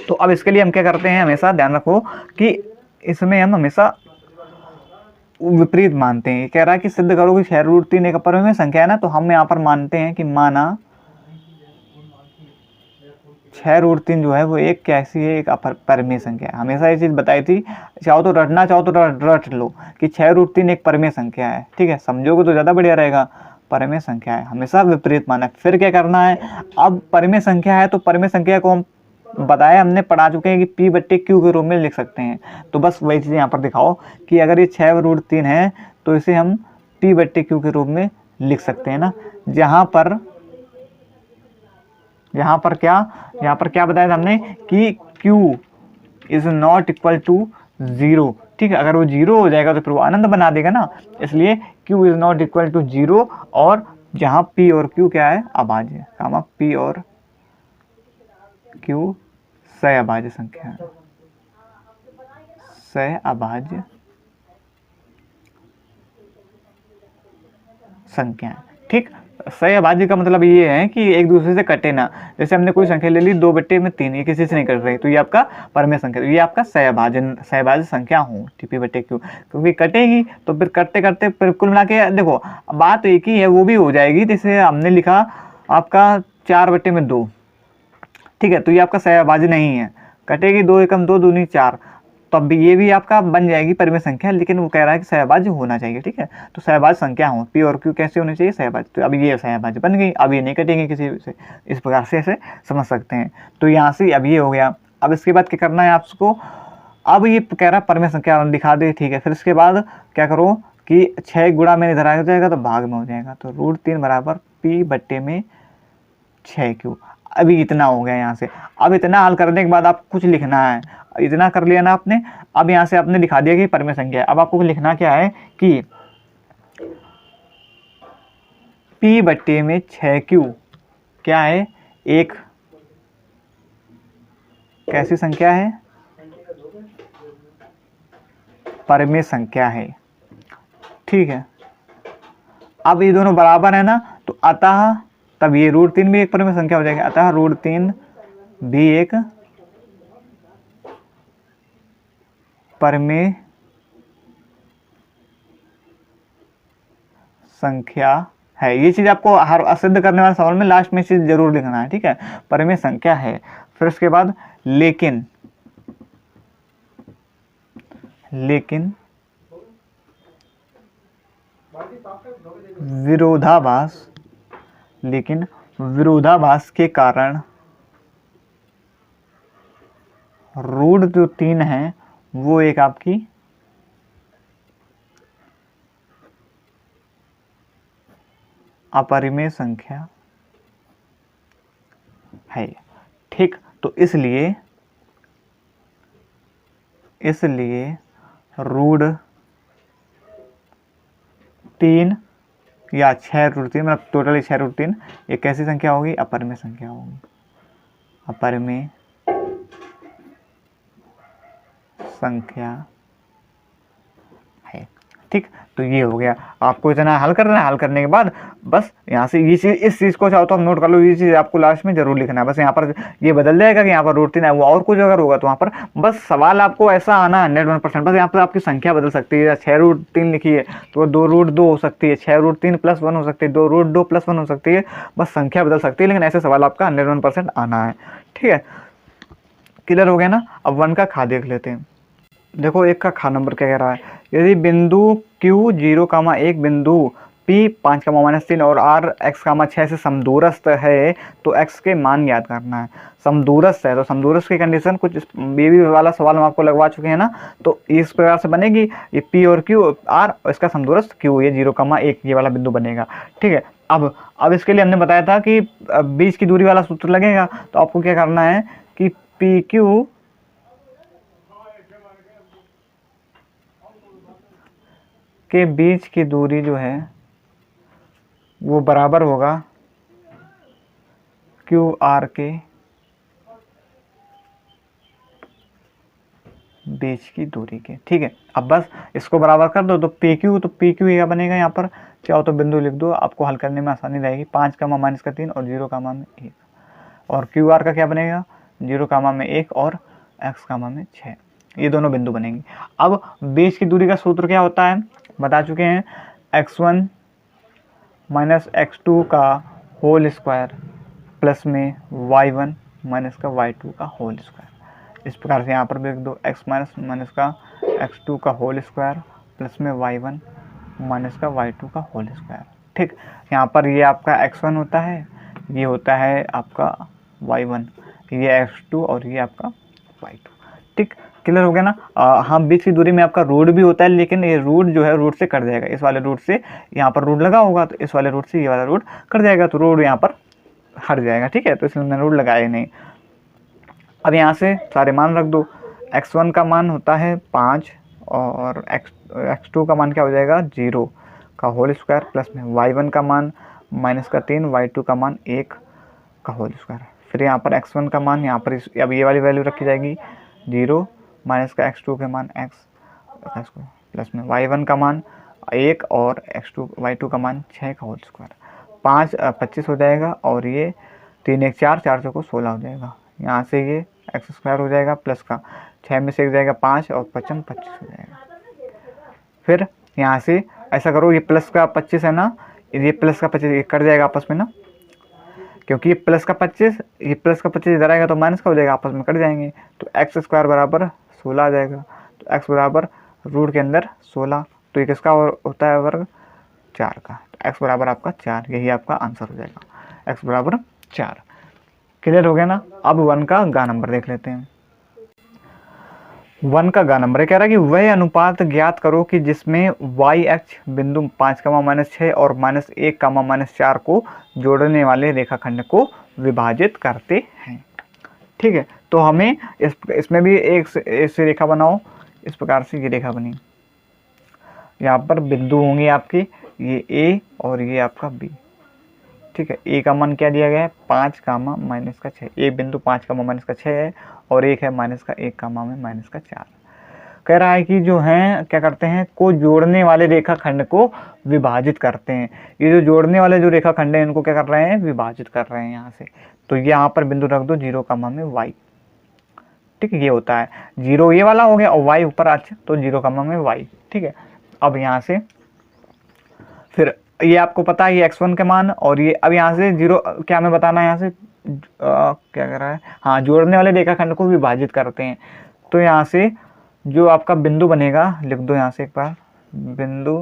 तो अब इसके लिए हम क्या करते हैं, हमेशा ध्यान रखो कि इसमें हम हमेशा विपरीत मानते हैं। कह रहा है कि सिद्ध करो कि 6√3 एक अपरिमेय संख्या है ना, तो हम यहाँ पर मानते हैं कि माना 6√3 जो है वो एक कैसी है, एक अपरिमेय संख्या है। हमेशा ये चीज़ बताई थी, चाहो तो रटना चाहो तो रट लो कि 6√3 एक परिमेय संख्या है, ठीक है। समझोगे तो ज़्यादा बढ़िया रहेगा। परिमेय संख्या है, हमेशा विपरीत माना। फिर क्या करना है, अब परिमेय संख्या है तो परिमेय संख्या को हम बताया, हमने पढ़ा चुके हैं कि P/Q के रूप में लिख सकते हैं। तो बस वही चीज़ यहाँ पर दिखाओ कि अगर ये 6√3 है तो इसे हम P/Q के रूप में लिख सकते हैं ना। यहाँ पर क्या बताया था हमने कि Q is not equal to 0, ठीक है। अगर वो 0 हो जाएगा तो फिर वो अनंत बना देगा ना, इसलिए Q is not equal to 0। और जहाँ P और Q क्या है, अभाज्य, कामा P और Q सहअभाज्य संख्या है, सहअभाज्य संख्या है, ठीक। सहअभाज्य का मतलब ये है कि एक दूसरे से कटे ना। जैसे हमने कोई संख्या ले ली 2/3, ये किसी से नहीं कट रही, तो ये आपका परिमेय संख्या, ये आपका सहअभाज्य संख्या हो P/Q, क्योंकि कटेगी तो फिर करते करते फिर कुल मिला के देखो बात एक ही है, वो भी हो जाएगी। जैसे हमने लिखा आपका 4/2, ठीक है, तो ये आपका सहअभाज्य नहीं है, कटेगी 2 एकम 2 दूनी 4, तब भी ये भी आपका बन जाएगी परिमेय संख्या, लेकिन वो कह रहा है कि सहअभाज्य होना चाहिए, ठीक है। तो सहअभाज्य संख्या हो, P और Q कैसे होने चाहिए, सहअभाज्य। तो अब ये सहअभाज्य बन गई, अब ये नहीं कटेंगे किसी से, इस प्रकार से ऐसे समझ सकते हैं। तो यहाँ से अब ये हो गया। अब इसके बाद क्या करना है आपको, अब ये कह रहा है परिमेय संख्या दिखा दे, ठीक है। फिर इसके बाद क्या करो कि 6 गुणा में इधर आ जाएगा तो भाग में हो जाएगा, तो √3 बराबर P/6Q। अभी इतना हो गया यहाँ से। अब इतना हल करने के बाद आपको कुछ लिखना है, इतना कर लिया ना आपने। अब यहाँ से आपने दिखा दिया कि परिमेय संख्या है। अब आपको लिखना क्या है कि P/6Q क्या है, एक कैसी संख्या है, परिमेय संख्या है, ठीक है। अब ये दोनों बराबर है ना, तो अतः तब ये √3 भी एक परिमेय संख्या हो जाएगी, अतः √3 भी एक परिमेय संख्या है। ये चीज आपको हर असिद्ध करने वाले सवाल में लास्ट में चीज जरूर लिखना है, ठीक है। परिमेय संख्या है। फिर उसके बाद लेकिन विरोधाभास के कारण √3 है वो एक आपकी अपरिमेय संख्या है, ठीक। तो इसलिए √3 या 6√3 मतलब टोटली 6√3 ये कैसी संख्या होगी, अपरिमेय संख्या होगी, अपरिमेय संख्या है, ठीक। तो ये हो गया। आपको इतना हल करना है, हल करने के बाद बस यहाँ से ये चीज़, इस चीज़ को चाहो तो हम नोट कर लो, ये चीज़ आपको लास्ट में जरूर लिखना है। बस यहाँ पर ये बदल जाएगा कि यहाँ पर √3 है, वो और कुछ अगर होगा तो वहाँ पर बस सवाल आपको ऐसा आना 101%। बस यहाँ पर आपकी संख्या बदल सकती है, 6√3 लिखी है तो 2√2 हो सकती है, 6√3 + 1 हो सकती है, 2√2 + 1 हो सकती है, बस संख्या बदल सकती है, लेकिन ऐसे सवाल आपका 101% आना है, ठीक है। क्लियर हो गया ना। अब 1 का खा देख लेते हैं। देखो 1 का खा नंबर क्या कह रहा है, यदि बिंदु Q 0,1 बिंदु P 5,-3 और R x,6 से समदूरस्थ है तो x के मान याद करना है। समदूरस्थ है तो समदूरस्थ की कंडीशन कुछ बेबी वाला सवाल हम आपको लगवा चुके हैं ना, तो इस प्रकार से बनेगी, ये P और Q R और इसका समदूरस्थ Q, ये 0,1 ये वाला बिंदु बनेगा, ठीक है। अब अब इसके लिए हमने बताया था कि बीच की दूरी वाला सूत्र लगेगा, तो आपको क्या करना है कि पी क्यू के बीच की दूरी जो है वो बराबर होगा क्यू आर के बीच की दूरी के। ठीक है, अब बस इसको बराबर कर दो, तो पी क्यू क्या बनेगा, यहाँ पर चाहो तो बिंदु लिख दो, आपको हल करने में आसानी रहेगी। 5 कामा माइनस का 3 और 0 कामा में 1, और क्यू आर का क्या बनेगा 0 कामा में 1 और x कामा में 6, ये दोनों बिंदु बनेंगे। अब बीच की दूरी का सूत्र क्या होता है बता चुके हैं, x1 माइनस x2 का होल स्क्वायर प्लस में y1 माइनस का y2 का होल स्क्वायर। इस प्रकार से यहाँ पर भी लिख दो, x माइनस का x2 का होल स्क्वायर प्लस में y1 माइनस का y2 का होल स्क्वायर। ठीक, यहाँ पर ये आपका x1 होता है, ये होता है आपका y1, ये x2 और ये आपका y2। ठीक, क्लियर हो गया ना। हाँ, बीच की दूरी में आपका रूट भी होता है, लेकिन ये रूट जो है रूट से कट जाएगा, इस वाले रूट से यहाँ पर रूट लगा होगा, तो इस वाले रूट से ये वाला रूट कट जाएगा, तो रूट यहाँ पर हट जाएगा। ठीक है, तो इसलिए मैंने रूट लगाया नहीं। अब यहाँ से सारे मान रख दो, x1 का मान होता है 5 और x2 का मान क्या हो जाएगा 0 का होल स्क्वायर प्लस में y1 का मान माइनस का 3, y2 का मान 1 का होल स्क्वायर। फिर यहाँ पर x1 का मान यहाँ पर अब ये वाली वैल्यू रखी जाएगी 0 माइनस का x2 के मान x प्लस में y1 का मान 1 और y2 का मान 6 का होल स्क्वायर। 5 25 हो जाएगा, और ये 3 1 4 4 चौको 16 हो जाएगा। यहाँ से ये एक्स स्क्वायर हो जाएगा प्लस का 6 में से 1 जाएगा 5 और 25 25 हो जाएगा। फिर यहाँ से ऐसा करो, ये प्लस का 25 है ना, ये प्लस का 25 ये कट जाएगा आपस में ना, क्योंकि ये प्लस का 25 इधर आएगा तो माइनस का हो जाएगा, आपस में कट जाएंगे। तो एक्स स्क्वायर बराबर 16 आ जाएगा। तो एक्स बराबर रूट के अंदर 16, तो ये किसका होता है वर्ग 4 का। तो एक्स बराबर आपका 4, यही आपका आंसर हो जाएगा, एक्स बराबर 4। क्लियर हो गया ना। अब 1 का गा नंबर देख लेते हैं। 1 का गा नंबर कह रहा है कि वह अनुपात ज्ञात करो कि जिसमें y अक्ष बिंदु 5 माइनस 6 और माइनस 1 माइनस 4 को जोड़ने वाले रेखाखंड को विभाजित करते हैं। ठीक है, तो हमें इसमें भी एक ऐसी रेखा बनाओ, इस प्रकार से ये रेखा बनी। यहाँ पर बिंदु होंगे आपके, ये a और ये आपका b। ठीक है, ए का मान क्या दिया गया है 5 माइनस का 6, एक बिंदु 5 माइनस का 6 है, और एक है माइनस का 1 में माइनस का 4। कह रहा है कि जो है क्या करते हैं, को जोड़ने वाले रेखाखंड को विभाजित करते हैं। ये जो जोड़ने वाले जो रेखाखंड है इनको क्या कर रहे हैं, विभाजित कर रहे हैं यहाँ से। तो यहाँ पर बिंदु रख दो 0 में y। ठीक है, ये होता है 0 ये वाला हो गया और y ऊपर अच्छा, तो 0 में y। ठीक है, अब यहाँ से फिर ये आपको पता है ये x1 के मान, और ये अब यहाँ से 0 क्या हमें बताना है, यहाँ से क्या कर रहा है, हाँ जोड़ने वाले रेखाखंड को विभाजित करते हैं। तो यहाँ से जो आपका बिंदु बनेगा लिख दो यहाँ से एक बार, बिंदु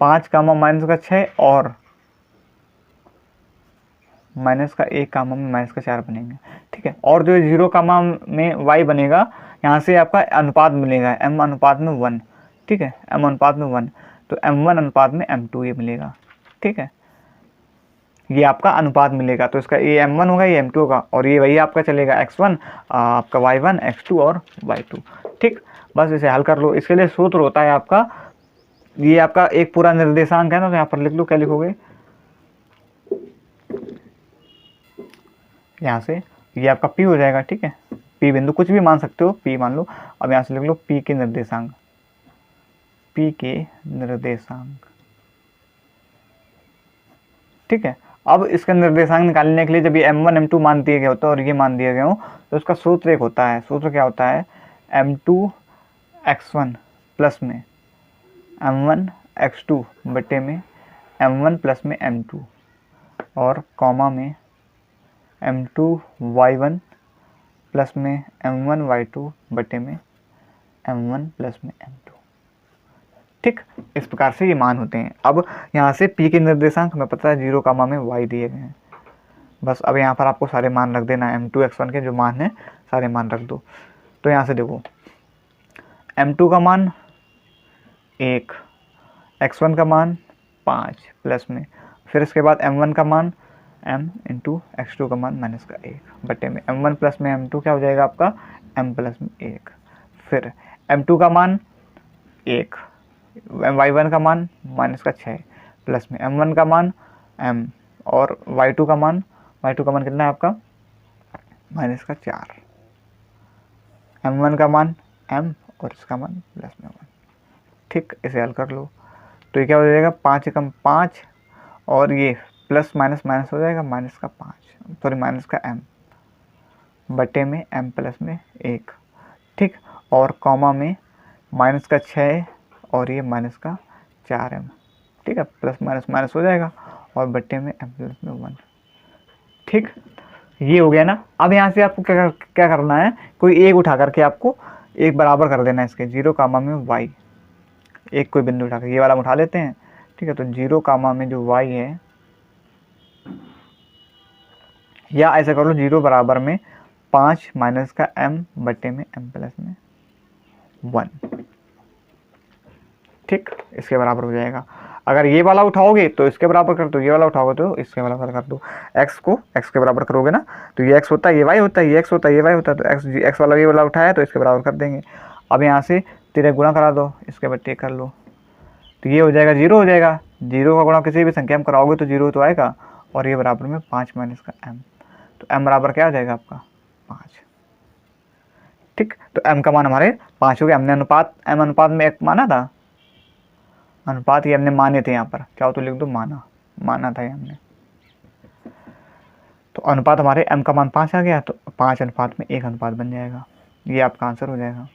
5 माइनस का 6 और माइनस का 1 में माइनस का 4 बनेंगे। ठीक है, और जो 0 में y बनेगा, यहाँ से आपका अनुपात मिलेगा m अनुपात में 1। ठीक है, m अनुपात में 1, तो m1 अनुपात में m2 ये मिलेगा। ठीक है, ये आपका अनुपात मिलेगा, तो इसका ये m1 होगा, ये m2 होगा, और ये वही आपका चलेगा x1 आपका y1 x2 और y2। ठीक, बस इसे हल कर लो। इसके लिए सूत्र होता है आपका, ये आपका एक पूरा निर्देशांक है ना, तो यहाँ पर लिख लो, क्या लिखोगे यहाँ से, ये आपका p हो जाएगा। ठीक है, p बिंदु कुछ भी मान सकते हो, p मान लो। अब यहाँ से लिख लो p के निर्देशांक, ठीक है, अब इसका निर्देशांक निकालने के लिए जब ये m1 m2 मान दिए गए होते हैं और ये मान दिए गए हो, तो उसका सूत्र एक होता है। सूत्र क्या होता है, m2 x1 प्लस में m1 x2 बटे में m1 प्लस में m2 और कॉमा में m2 y1 प्लस में m1 y2 बटे में m1 प्लस में m2। ठीक, इस प्रकार से ये मान होते हैं। अब यहाँ से p के निर्देशांक हमें पता है 0 में y दिए गए हैं। बस अब यहाँ पर आपको सारे मान रख देना है, m2 x1 के जो मान हैं सारे मान रख दो। तो यहाँ से देखो m2 का मान 1, x1 का मान 5 प्लस में, फिर इसके बाद m1 का मान m इंटू x2 का मान माइनस का 1 बटे में m1 प्लस में m2 क्या हो जाएगा आपका m प्लस में 1, फिर m2 का मान 1, y1 का मान माइनस का 6 प्लस में m1 का मान m और y2 का मान कितना है आपका माइनस का 4, m1 का मान m और इसका मान प्लस में 1। ठीक, इसे हल कर लो तो ये क्या हो जाएगा 5 एकम 5 और ये प्लस माइनस माइनस हो जाएगा माइनस का 5 सॉरी माइनस का m बटे में m प्लस में 1। ठीक, और कॉमा में माइनस का 6 और ये माइनस का 4m। ठीक है, प्लस माइनस माइनस हो जाएगा और बटे में m प्लस में 1। ठीक, ये हो गया ना। अब यहाँ से आपको क्या करना है, कोई एक उठा करके आपको एक बराबर कर देना है इसके 0 कामा में y, एक कोई बिंदु उठा कर ये वाला उठा लेते हैं। ठीक है, तो 0 कामा में जो y है, या ऐसा कर लो 0 बराबर में 5 माइनस का m बटे में m प्लस में 1। ठीक, इसके बराबर हो जाएगा। अगर ये वाला उठाओगे तो इसके बराबर कर दो, ये वाला उठाओगे तो इसके बराबर कर दो। x को x के बराबर करोगे ना तो ये x होता है, ये y होता है, ये x होता है, ये y होता है, तो x वाला ये वाला उठाया तो इसके बराबर कर देंगे। अब यहाँ से तेरे गुणा करा दो, इसके बट्टे कर लो तो ये हो जाएगा 0 हो जाएगा। 0 का गुणा किसी भी संख्या में कराओगे तो 0 तो आएगा, और ये बराबर में 5 माइनस का m, तो m बराबर क्या हो जाएगा आपका 5। ठीक, तो m का मान हमारे 5 हो गया। हमने अनुपात m अनुपात में 1 माना था, अनुपात ये हमने माने थे, यहाँ पर क्या हो तो लिख दो माना था ये हमने। तो अनुपात हमारे m का मान 5 आ गया, तो 5 अनुपात में 1 अनुपात बन जाएगा। ये आपका आंसर हो जाएगा।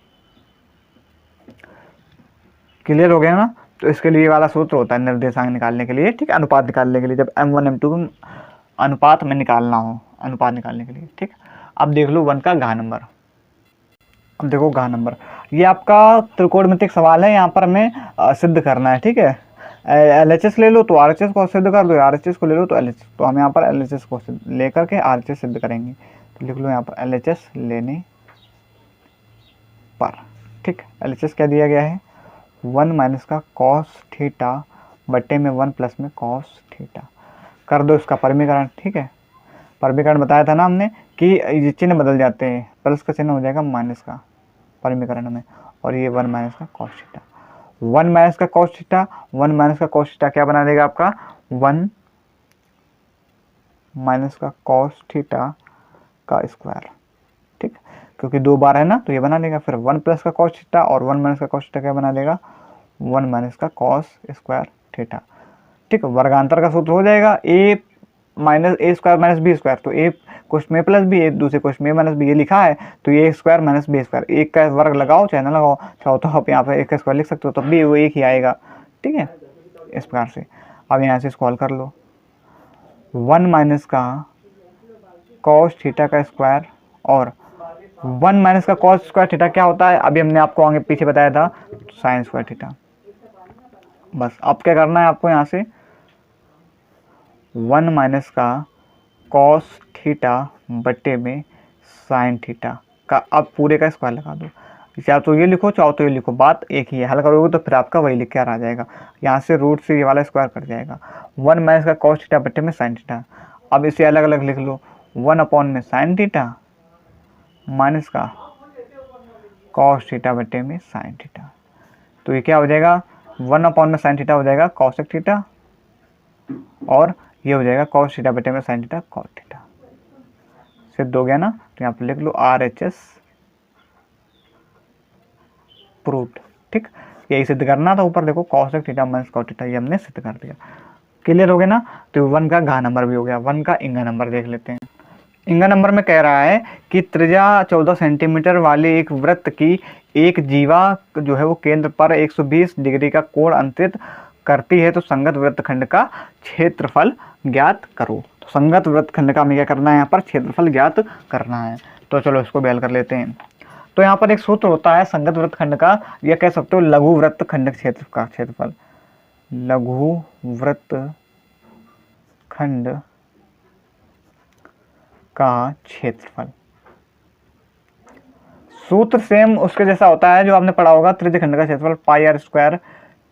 क्लियर हो गया ना। तो इसके लिए वाला सूत्र होता है निर्देशांक निकालने के लिए, ठीक है, अनुपात निकालने के लिए, जब m1 m2 अनुपात में निकालना हो, अनुपात निकालने के लिए। ठीक, अब देख लो 1 का घा नंबर। अब देखो घा नंबर, ये आपका त्रिकोणमितिक सवाल है, यहाँ पर हमें सिद्ध करना है। ठीक है, LHS ले लो तो RHS को सिद्ध कर दो, RHS को ले लो तो LHS, तो हम यहाँ पर LHS को लेकर के RHS सिद्ध करेंगे। तो लिख लो यहाँ पर LHS लेने पर। ठीक, LHS क्या दिया गया है 1 माइनस का कॉस थीटा बटे में 1 प्लस में कॉस थीटा। कर दो इसका परिमीकरण। ठीक है, परिमीकरण बताया था ना हमने कि ये चिन्ह बदल जाते हैं, प्लस का चिन्ह हो जाएगा माइनस का परिमीकरण में, और ये 1 माइनस का कॉस थीटा, 1 माइनस का कॉस थीटा, 1 माइनस का कॉस थीटा क्या बना देगा आपका 1 माइनस का कॉस थीटा का स्क्वायर। ठीक, क्योंकि 2 बार है ना तो ये बना लेगा। फिर 1 प्लस का कॉस थीटा और 1 माइनस का कॉस थीटा क्या बना देगा 1 माइनस का कॉस स्क्वायर थीटा। ठीक, वर्गांतर का सूत्र हो जाएगा a minus A square minus B square, तो a क्वेश्चन में प्लस बी, ए दूसरे क्वेश्चन में माइनस बी, ये लिखा है तो ये स्क्वायर माइनस बी स्क्वायर, एक का वर्ग लगाओ चाहे ना लगाओ, चाहो तो आप यहाँ पर एक का स्क्वायर लिख सकते हो, तब भी वो एक ही आएगा। ठीक है, इस प्रकार से अब यहाँ से इसको हल कर लो। 1 माइनस का कॉस थीटा का स्क्वायर और 1 माइनस का कॉस स्क्वायर थीटा क्या होता है, अभी हमने आपको आगे पीछे बताया था साइन स्क्वायर थीटा। बस अब क्या करना है आपको, यहाँ से 1 माइनस का कॉस थीटा बटे में साइन थीटा का अब पूरे का स्क्वायर लगा दो, चाहे तो ये लिखो चाहो तो ये लिखो, बात एक ही है। हल करोगे तो फिर आपका वही लिख के आ जाएगा, यहाँ से रूट से ये वाला स्क्वायर कट जाएगा। 1 माइनस का कॉस थीटा बटे में साइन थीटा, अब इसे अलग अलग लिख लो, 1 अपॉन में साइन थीटा माइनस का कॉस थीटा बटे में साइन थीटा, तो ये क्या हो जाएगा 1 अपॉन में साइन थीटा हो जाएगा कॉसेक थीटा, और ये हो जाएगा कॉस थीटा बटे में साइन थीटा कॉस थीटा। सिद्ध हो गया ना। तो यहाँ पर लिख लो RHS प्रूव्ड। ठीक, यही सिद्ध करना था, ऊपर देखो cosec theta minus cos theta, ये हमने सिद्ध कर दिया। क्लियर हो गया ना। तो 1 का घा नंबर भी हो गया। 1 का इंगा नंबर देख लेते हैं। इंगा नंबर में कह रहा है कि त्रिज्या 14 सेंटीमीटर वाले एक वृत्त की एक जीवा जो है वो केंद्र पर 120 डिग्री का कोण अंतरित करती है, तो संगत वृत्तखंड का क्षेत्रफल ज्ञात करो। तो संगत वृत्तखंड का हमें क्या करना है, यहाँ पर क्षेत्रफल ज्ञात करना है। तो चलो इसको भी हल कर लेते हैं। तो यहाँ पर एक सूत्र होता है संगत वृत्तखंड का, या कह सकते हो लघु वृत्तखंड क्षेत्र का क्षेत्रफल, लघु वृत्तखंड का क्षेत्रफल। सूत्र सेम उसके जैसा होता है जो आपने पढ़ा होगा, त्रिज्यखंड का क्षेत्रफल पाई r स्क्वायर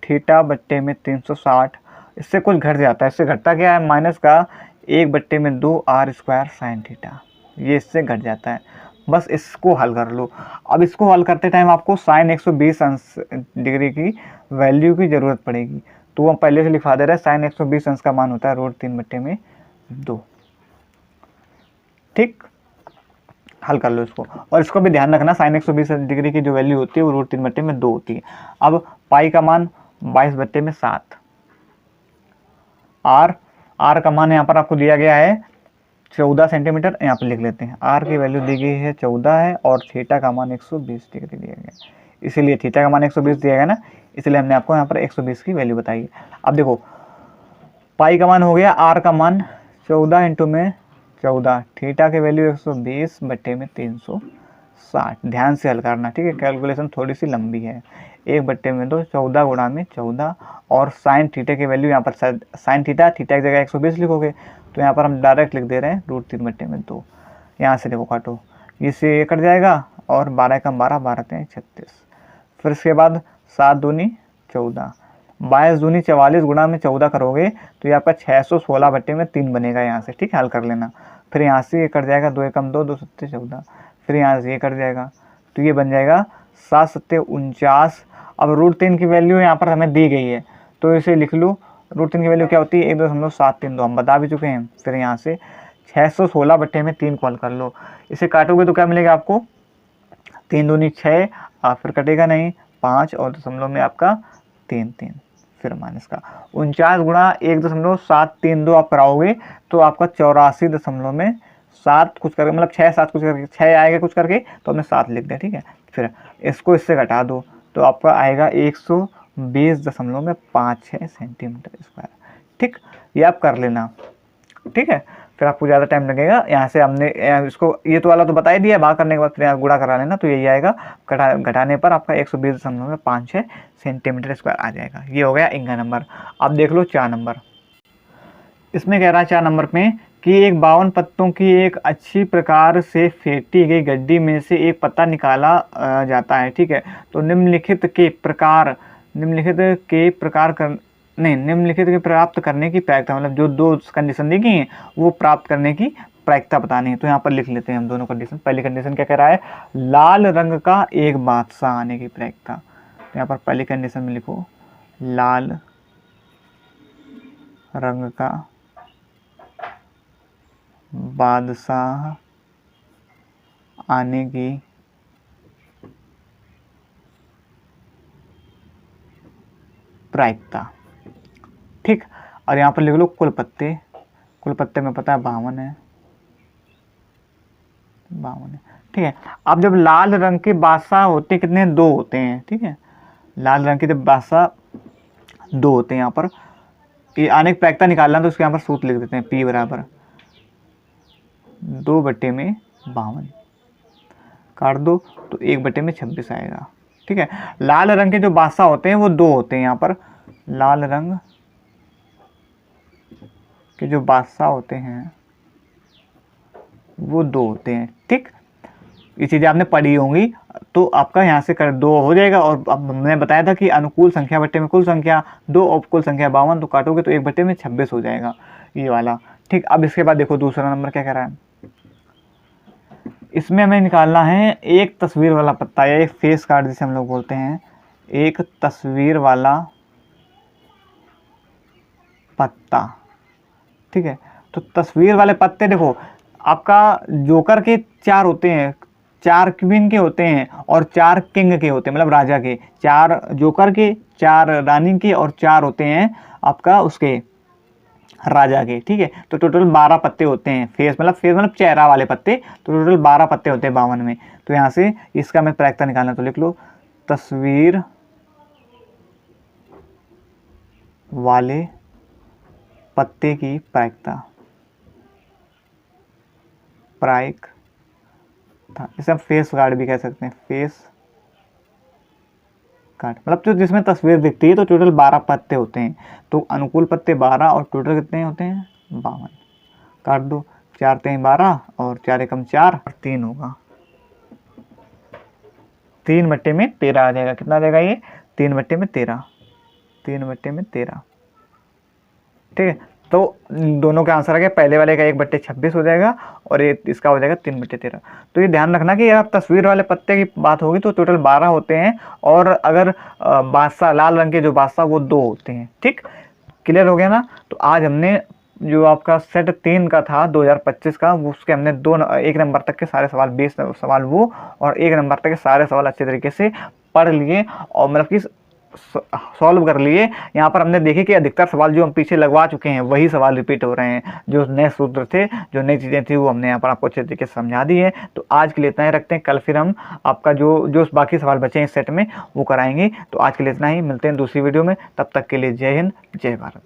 थीटा बट्टे में 360 इससे कुछ घट जाता है। इससे घटता क्या है, माइनस का 1/2 आर स्क्वायर साइन थीटा, ये इससे घट जाता है। बस इसको हल कर लो। अब इसको हल करते टाइम आपको साइन 120 अंश डिग्री की वैल्यू की ज़रूरत पड़ेगी, तो हम पहले से लिखवा दे रहे हैं। साइन 120 अंश का मान होता है √3/2। ठीक, हल कर लो इसको। और इसको भी ध्यान रखना, साइन 120 डिग्री की जो वैल्यू होती है वो √3/2 होती है। अब पाई का मान 22/7, आर का मान यहाँ पर आपको दिया गया है 14 सेंटीमीटर, यहाँ पर लिख लेते हैं। आर की वैल्यू दी गई है 14 है, और थीटा का मान 120 डिग्री दिया गया है, इसीलिए थीटा का मान 120 दिया गया ना, इसलिए हमने आपको यहाँ पर 120 की वैल्यू बताई है। अब देखो पाई का मान हो गया, आर का मान 14 इंटू में 14, थीटा की वैल्यू 120/360। ध्यान से हल करना, ठीक है, कैलकुलेशन थोड़ी सी लंबी है। 1/2 14 गुणा में 14, और साइन थीटा की वैल्यू यहाँ पर साइन थीटा की जगह 120 लिखोगे, तो यहाँ पर हम डायरेक्ट लिख दे रहे हैं √3/2। यहाँ से देखो काटो, इससे ये कट जाएगा, और 12 कम 12, 12 3 36। फिर इसके बाद 7 दूनी 14, 22 दूनी 44 गुणा में 14 करोगे तो ये आपका 616/3 बनेगा यहाँ से। ठीक है, हल कर लेना। फिर यहाँ से ये कट जाएगा, 2 कम 2, 2 7 14, फिर यहाँ से ये कट जाएगा, तो ये बन जाएगा 7 7 49। अब √3 की वैल्यू यहाँ पर हमें दी गई है, तो इसे लिख लो। √3 की वैल्यू क्या होती है, 1.732, हम बता भी चुके हैं। फिर यहाँ से 616/3 को हल कर लो। इसे काटोगे तो क्या मिलेगा आपको, 3 दूनी 6, फिर कटेगा नहीं 5, और दशमलव में आपका 3 3, फिर माइनस का 49 गुणा 1.732 आप कराओगे तो आपका 84.7 कुछ करके, मतलब 6 7 कुछ करके 6 आएगा कुछ करके, तो हमने 7 लिख दिया। ठीक है, फिर इसको इससे घटा दो तो आपका आएगा 120.56 सेंटीमीटर स्क्वायर। ठीक, ये आप कर लेना। ठीक है, फिर आपको ज़्यादा टाइम लगेगा। यहाँ से हमने इसको ये तो वाला तो बता ही दिया, भाग करने के बाद फिर यहाँ गुणा करा लेना, तो यही आएगा। घटाने पर आपका 120.56 सेंटीमीटर स्क्वायर आ जाएगा। ये हो गया इनका नंबर। अब देख लो 4 नंबर। इसमें कह रहा है 4 नंबर में कि एक 52 पत्तों की एक अच्छी प्रकार से फेंटी गई गड्डी में से एक पत्ता निकाला जाता है। ठीक है, तो निम्नलिखित के प्राप्त करने की प्रायिकता, मतलब जो 2 कंडीशन दी गई हैं वो प्राप्त करने की प्रायिकता बतानी है। तो यहाँ पर लिख लेते हैं हम दोनों कंडीशन। पहली कंडीशन क्या कह रहा है, लाल रंग का एक बादशाह आने की प्रायिकता। तो यहाँ पर पहली कंडीशन में लिखो, लाल रंग का बादशाह आने की प्रायिकता। ठीक, और यहाँ पर लिख लो कुल पत्ते में पता है 52 है। ठीक है, अब जब लाल रंग के बादशाह होते कितने, 2 होते हैं। ठीक है, लाल रंग के जब बादशाह 2 होते हैं, यहाँ पर ये आने की प्रायिकता निकालना, तो उसके यहाँ पर सूत्र लिख देते हैं, P बराबर 2/52 काट दो तो 1/26 आएगा। ठीक है, लाल रंग के जो बादशाह होते हैं वो 2 होते हैं। यहाँ पर लाल रंग के जो बादशाह होते हैं वो 2 होते हैं। ठीक, ये चीज़ें आपने पढ़ी होंगी, तो आपका यहाँ से कर 2 हो जाएगा। और अब मैंने बताया था कि अनुकूल संख्या बट्टे में कुल संख्या 2 और कुल संख्या 52, तो काटोगे तो 1/26 हो जाएगा ये वाला। ठीक, अब इसके बाद देखो दूसरा नंबर क्या कह रहा है। इसमें हमें निकालना है एक तस्वीर वाला पत्ता, या एक फेस कार्ड जिसे हम लोग बोलते हैं, एक तस्वीर वाला पत्ता। ठीक है, तो तस्वीर वाले पत्ते देखो, आपका जोकर के 4 होते हैं, 4 क्वीन के होते हैं और 4 किंग के होते हैं, मतलब राजा के। 4 जोकर के, 4 रानी के, और 4 होते हैं आपका उसके राजा के। ठीक है, तो टोटल 12 पत्ते होते हैं। फेस मतलब चेहरा वाले पत्ते, तो टोटल 12 पत्ते होते हैं 52 में। तो यहाँ से इसका मैं प्रायिकता निकालना, तो लिख लो तस्वीर वाले पत्ते की प्रायिकता, इसे हम फेस कार्ड भी कह सकते हैं। फेस कार्ड मतलब तो जिसमें तस्वीर दिखती है, तो टोटल 12 पत्ते होते हैं। तो अनुकूल पत्ते 12 और टोटल कितने होते हैं 52। काट दो, 4 3 12 और 4 एकम 4 और 3 होगा, 3/13 आ जाएगा। कितना आ जाएगा ये, 3/13, 3/13। ठीक है। तो दोनों का आंसर आ गया, पहले वाले का 1/26 हो जाएगा और ये इसका हो जाएगा 3/13। तो ये ध्यान रखना कि अगर तस्वीर वाले पत्ते की बात होगी तो टोटल 12 होते हैं, और अगर बादशाह लाल रंग के जो बादशाह वो 2 होते हैं। ठीक, क्लियर हो गया ना। तो आज हमने जो आपका सेट 3 का था 2025 का, उसके हमने 1 नंबर तक के सारे सवाल, 20 सवाल वो और 1 नंबर तक के सारे सवाल अच्छे तरीके से पढ़ लिए और मतलब कि सॉल्व कर लिए। यहाँ पर हमने देखे कि अधिकतर सवाल जो हम पीछे लगवा चुके हैं वही सवाल रिपीट हो रहे हैं, जो नए सूत्र थे, जो नई चीज़ें थी वो हमने यहाँ पर आपको अच्छे तरीके से समझा दी है। तो आज के लिए इतना ही रखते हैं, कल फिर हम आपका जो बाकी सवाल बचे हैं इस सेट में वो कराएंगे। तो आज के लिए इतना ही, मिलते हैं दूसरी वीडियो में, तब तक के लिए जय हिंद जय भारत।